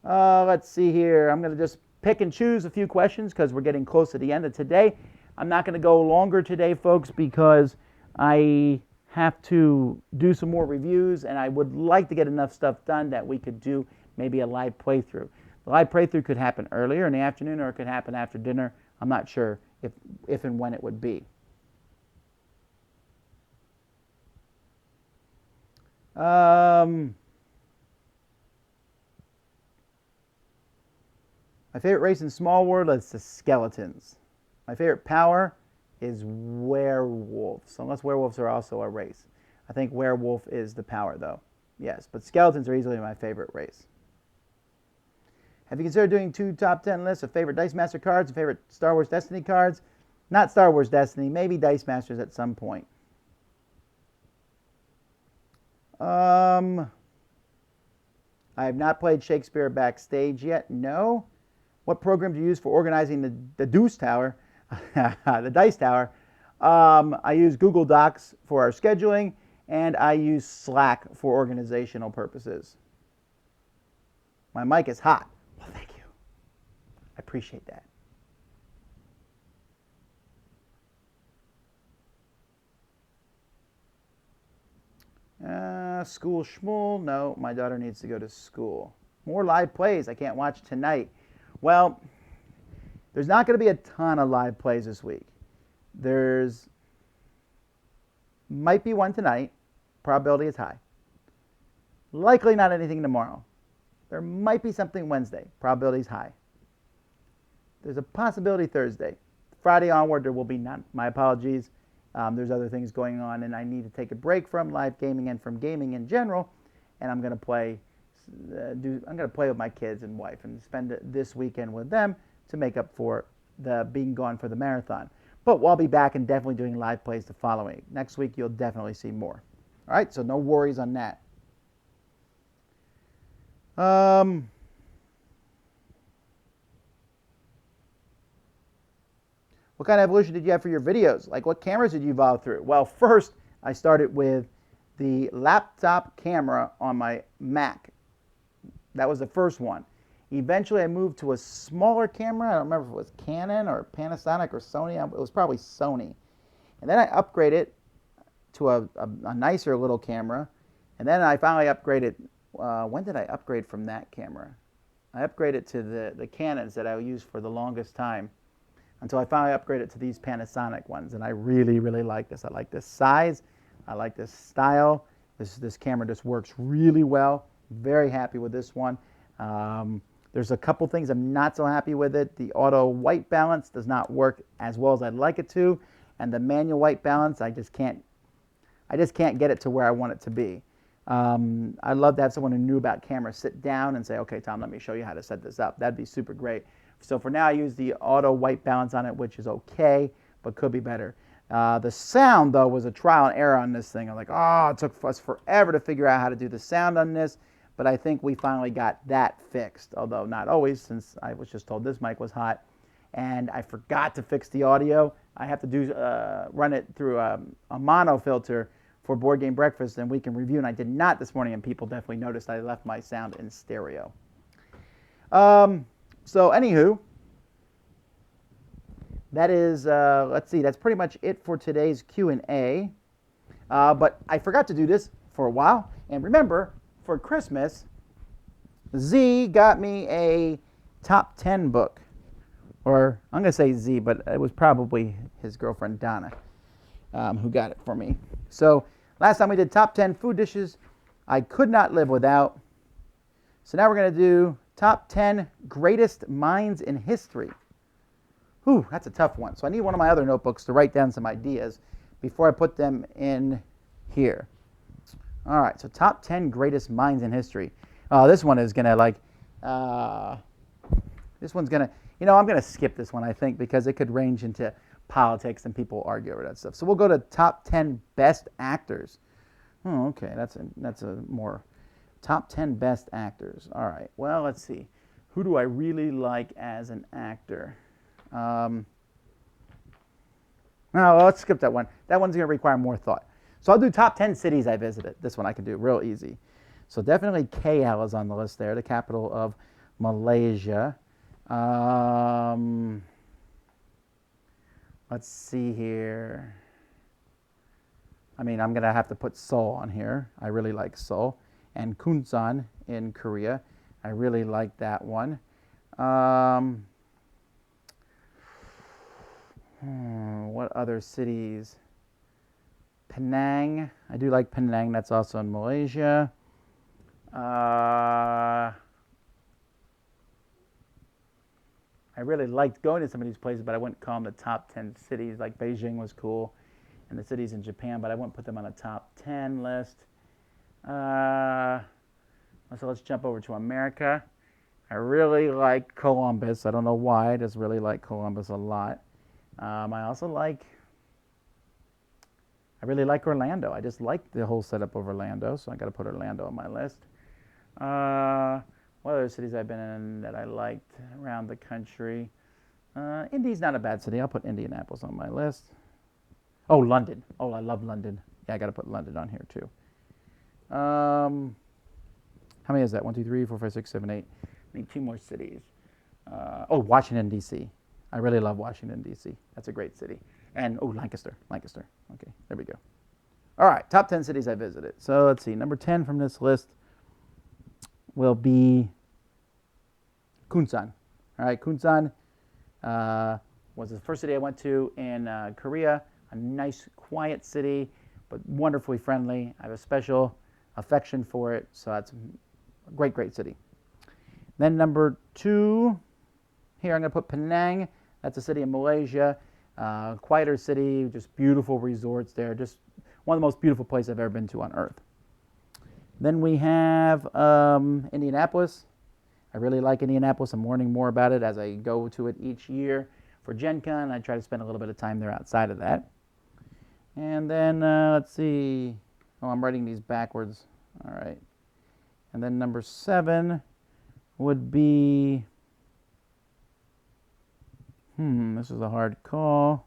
Let's see here. I'm going to just pick and choose a few questions because we're getting close to the end of today. I'm not going to go longer today, folks, because I have to do some more reviews, and I would like to get enough stuff done that we could do maybe a live playthrough. The live playthrough could happen earlier in the afternoon, or it could happen after dinner. I'm not sure if and when it would be. My favorite race in Small World is the skeletons. My favorite power is werewolves, unless werewolves are also a race. I think werewolf is the power, though. Yes, but skeletons are easily my favorite race. Have you considered doing two top 10 lists of favorite Dice Master cards and favorite Star Wars Destiny cards? Not Star Wars Destiny, maybe Dice Masters at some point. I have not played Shakespeare Backstage yet, no. What program do you use for organizing the Deuce Tower, the Dice Tower? I use Google Docs for our scheduling, and I use Slack for organizational purposes. My mic is hot. Well, thank you. I appreciate that. School schmool. No, my daughter needs to go to school. More live plays I can't watch tonight. Well, there's not going to be a ton of live plays this week. There's might be one tonight. Probability is high. Likely not anything tomorrow. There might be something Wednesday. Probability is high. There's a possibility Thursday. Friday onward, there will be none. My apologies. There's other things going on, and I need to take a break from live gaming and from gaming in general. And I'm going to play. I'm going to play with my kids and wife and spend this weekend with them to make up for the being gone for the marathon. But I'll be back and definitely doing live plays the following. Next week, you'll definitely see more. All right, so no worries on that. What kind of evolution did you have for your videos? Like, what cameras did you evolve through? Well, first, I started with the laptop camera on my Mac. That was the first one. Eventually, I moved to a smaller camera. I don't remember if it was Canon or Panasonic or Sony. It was probably Sony. And then I upgraded to a nicer little camera. And then I finally upgraded. When did I upgrade from that camera? I upgraded to the Canons that I used for the longest time until I finally upgraded to these Panasonic ones, and I really, really like this. I like this size. I like this style. This camera just works really well. Very happy with this one. There's a couple things I'm not so happy with it. The auto white balance does not work as well as I'd like it to, and the manual white balance, I just can't get it to where I want it to be. I'd love to have someone who knew about cameras sit down and say, okay, Tom, let me show you how to set this up. That'd be super great. So for now, I use the auto white balance on it, which is okay, but could be better. The sound, though, was a trial and error on this thing. I'm like, oh, it took us forever to figure out how to do the sound on this, but I think we finally got that fixed, although not always, since I was just told this mic was hot. And I forgot to fix the audio. I have to run it through a mono filter for Board Game Breakfast, and we can review, and I did not this morning, and people definitely noticed I left my sound in stereo. So anywho, that is, let's see, that's pretty much it for today's Q&A. But I forgot to do this for a while. And remember, for Christmas, Z got me a top 10 book. Or I'm going to say Z, but it was probably his girlfriend, Donna, who got it for me. So last time we did top 10 food dishes I could not live without. So now we're going to do top 10 greatest minds in history. Whew, that's a tough one. So I need one of my other notebooks to write down some ideas before I put them in here. All right, so top 10 greatest minds in history. Oh, this one is going to this one's going to, I'm going to skip this one, I think, because it could range into politics and people argue over that stuff. So we'll go to top 10 best actors. Oh, okay, that's a more top 10 best actors. All right, well, let's see. Who do I really like as an actor? No, let's skip that one. That one's going to require more thought. So I'll do top 10 cities I visited. This one I can do real easy. So definitely KL is on the list there, the capital of Malaysia. Let's see here. I mean, I'm going to have to put Seoul on here. I really like Seoul. And Kunsan in Korea. I really like that one. What other cities? Penang. I do like Penang. That's also in Malaysia. I really liked going to some of these places, but I wouldn't call them the top 10 cities. Like Beijing was cool, and the cities in Japan, but I wouldn't put them on a top 10 list. So let's jump over to America. I really like Columbus. I don't know why. I just really like Columbus a lot. I really like Orlando. I just like the whole setup of Orlando, so I got to put Orlando on my list. What other cities I've been in that I liked around the country? Indy's not a bad city. I'll put Indianapolis on my list. Oh, London. Oh, I love London. Yeah, I got to put London on here too. How many is that? 1, 2, 3, 4, 5, 6, 7, 8. I need 2 more cities. Washington, D.C. I really love Washington, D.C. That's a great city. And, Lancaster. Okay, there we go. All right, top 10 cities I visited. So let's see. Number 10 from this list will be Kunsan. All right, Kunsan was the first city I went to in Korea. A nice, quiet city, but wonderfully friendly. I have a special affection for it, so that's a great, great city. Then number 2, here I'm going to put Penang. That's a city in Malaysia. Quieter city, just beautiful resorts there. Just one of the most beautiful places I've ever been to on earth. Then we have Indianapolis. I really like Indianapolis. I'm learning more about it as I go to it each year for Gen Con. I try to spend a little bit of time there outside of that. And then, let's see. Oh, I'm writing these backwards. All right. And then number 7 would be, this is a hard call.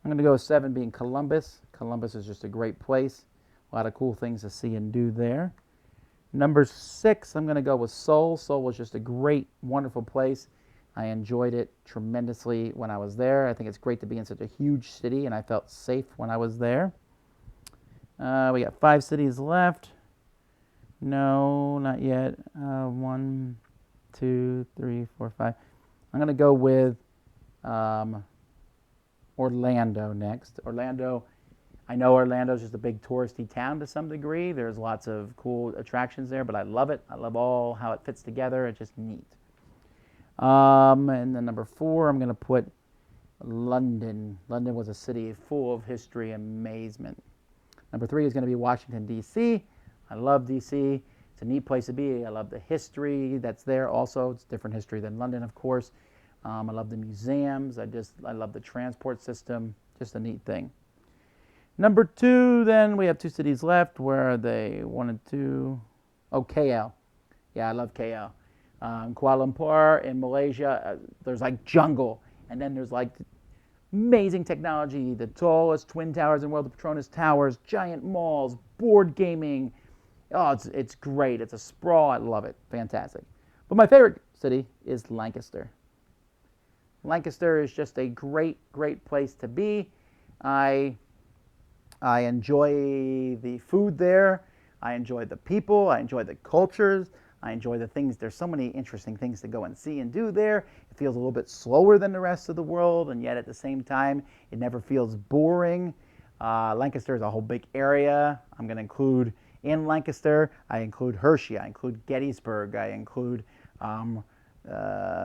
I'm going to go with 7 being Columbus. Columbus is just a great place. A lot of cool things to see and do there. Number 6, I'm going to go with Seoul. Seoul was just a great, wonderful place. I enjoyed it tremendously when I was there. I think it's great to be in such a huge city, and I felt safe when I was there. We got 5 cities left. No, not yet. 1, 2, 3, 4, 5. I'm going to go with Um, Orlando next. Orlando, I know Orlando's just a big touristy town to some degree. There's lots of cool attractions there, but I love it. I love all how it fits together. It's just neat. And then number 4, I'm going to put London. London was a city full of history and amazement. Number 3 is going to be Washington, D.C. I love D.C. It's a neat place to be. I love the history that's there also. It's different history than London, of course. I love the museums. I love the transport system. Just a neat thing. Number 2, then we have 2 cities left. Where are they? 1 and 2. Oh, KL. Yeah, I love KL. Kuala Lumpur in Malaysia, there's like jungle. And then there's like amazing technology, the tallest twin towers in the world, the Petronas Towers, giant malls, board gaming. Oh, it's great. It's a sprawl. I love it. Fantastic. But my favorite city is Lancaster. Lancaster is just a great, great place to be. I enjoy the food there. I enjoy the people. I enjoy the cultures. I enjoy the things. There's so many interesting things to go and see and do there. It feels a little bit slower than the rest of the world, and yet at the same time, it never feels boring. Lancaster is a whole big area. I'm going to include in Lancaster, I include Hershey. I include Gettysburg. I include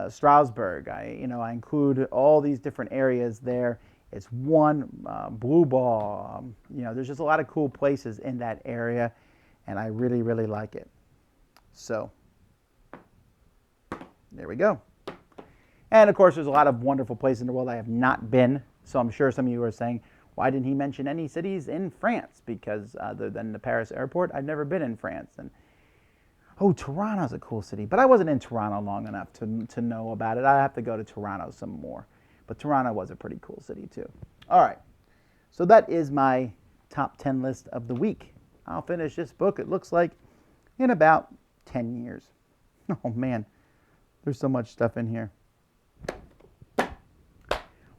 Stroudsburg. I include all these different areas there. It's one Blue Ball. There's just a lot of cool places in that area, and I really, really like it. So there we go. And of course, there's a lot of wonderful places in the world I have not been. So I'm sure some of you are saying, why didn't he mention any cities in France? Because other than the Paris airport, I've never been in France. And oh, Toronto's a cool city, but I wasn't in Toronto long enough to know about it. I have to go to Toronto some more. But Toronto was a pretty cool city too. All right, so that is my top 10 list of the week. I'll finish this book, it looks like, in about 10 years. Oh man, there's so much stuff in here.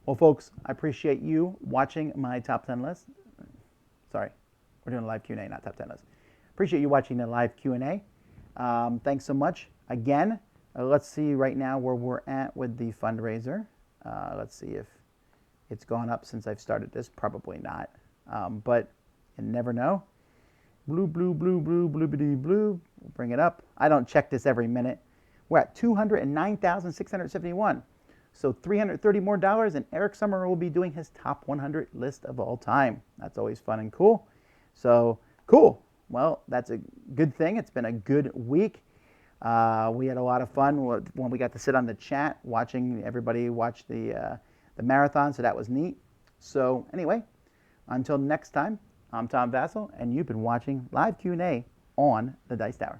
Well, folks, I appreciate you watching my top 10 list. Sorry, we're doing a live Q&A, not top 10 list. Appreciate you watching the live Q&A. Thanks so much. Again, let's see right now where we're at with the fundraiser. Let's see if it's gone up since I've started this. Probably not, but you never know. Blue, blue, blue, blue, blue, blue. We'll bring it up. I don't check this every minute. We're at 209,671. So $330 more, and Eric Summer will be doing his top 100 list of all time. That's always fun and cool. So cool. Well, that's a good thing. It's been a good week. We had a lot of fun when we got to sit on the chat, watching everybody watch the marathon. So that was neat. So anyway, until next time, I'm Tom Vasel, and you've been watching live Q&A on the Dice Tower.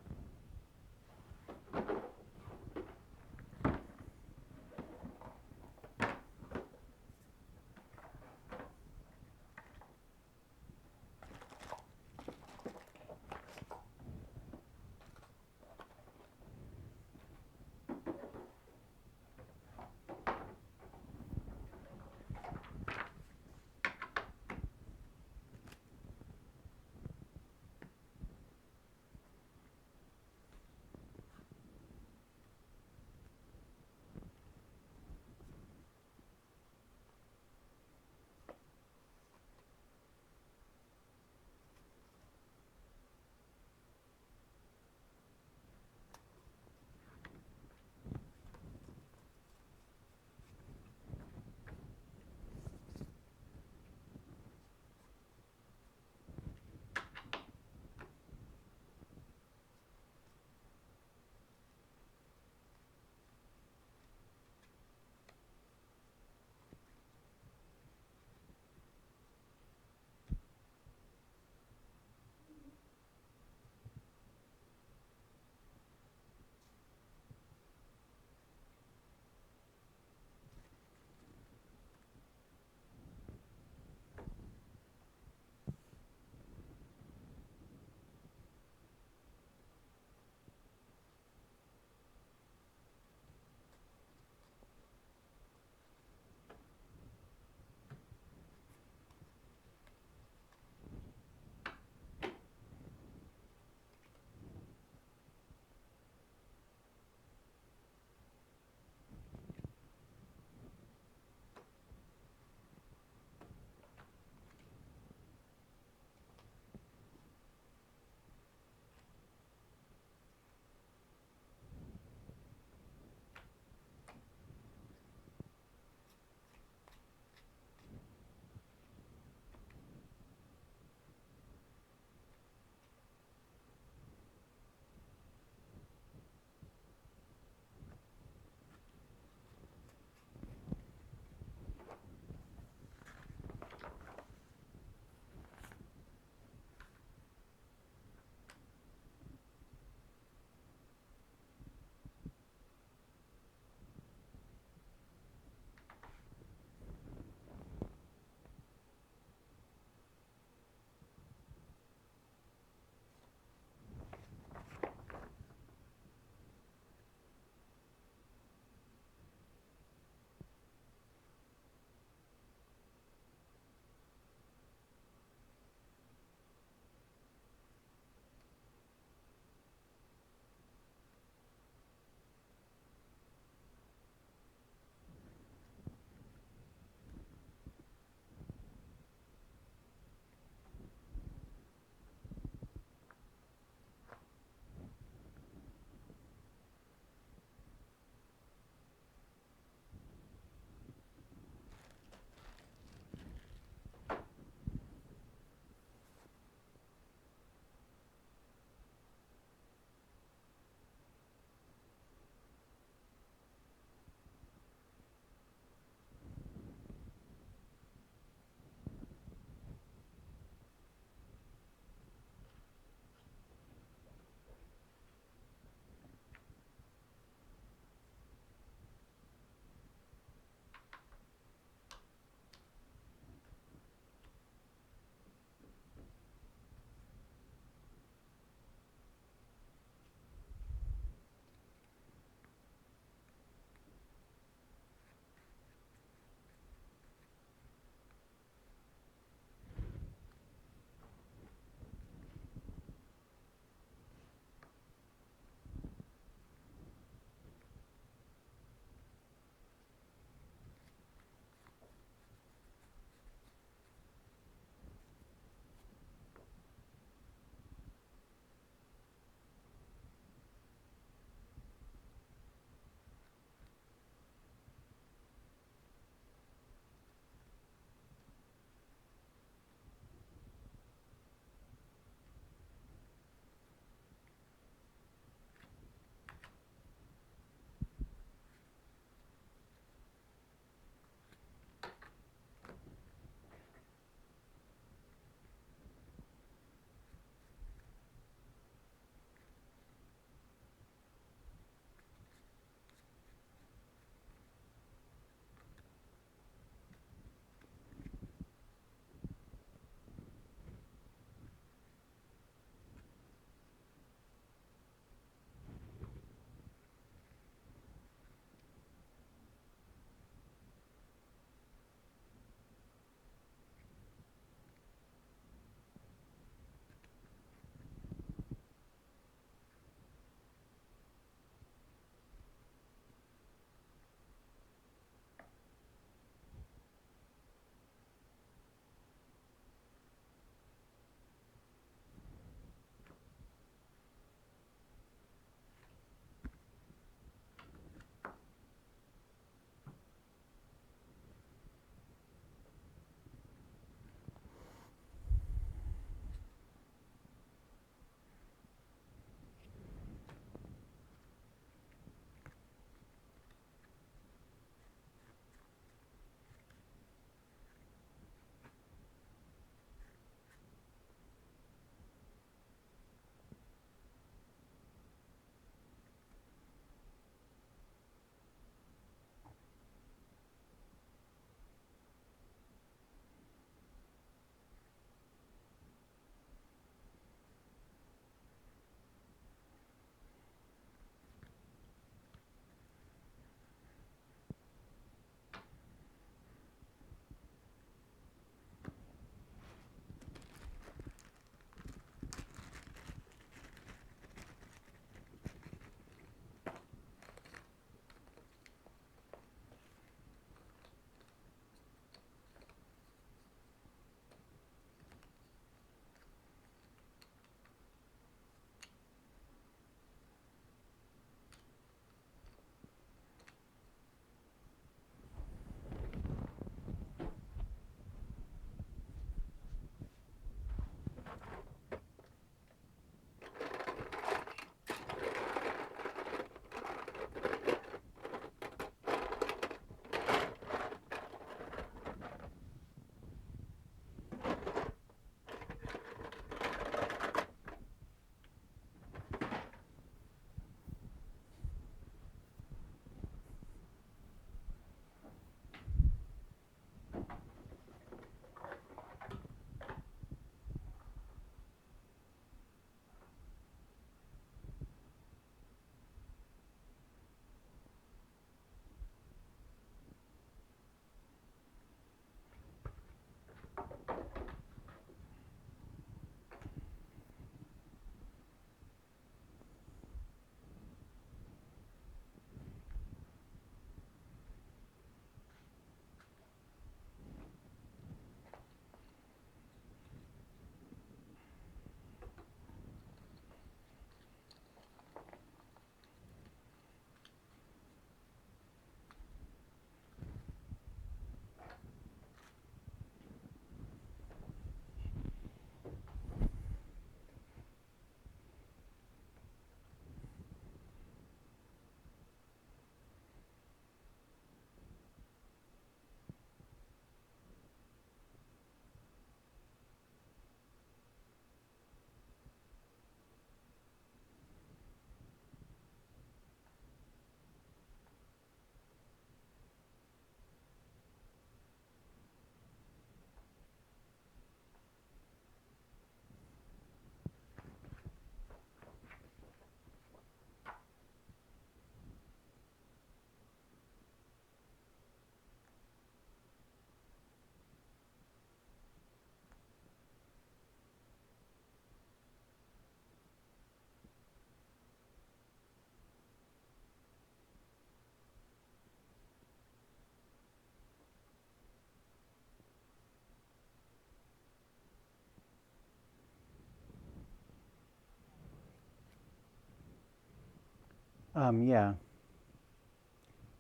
Yeah.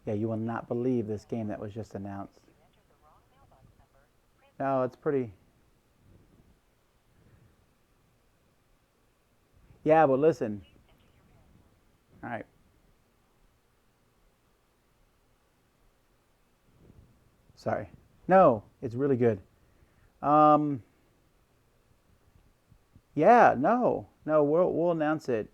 Yeah, you will not believe this game that was just announced. No, it's pretty. Yeah, but listen. All right. Sorry. No, it's really good. Yeah, no, no, we'll announce it.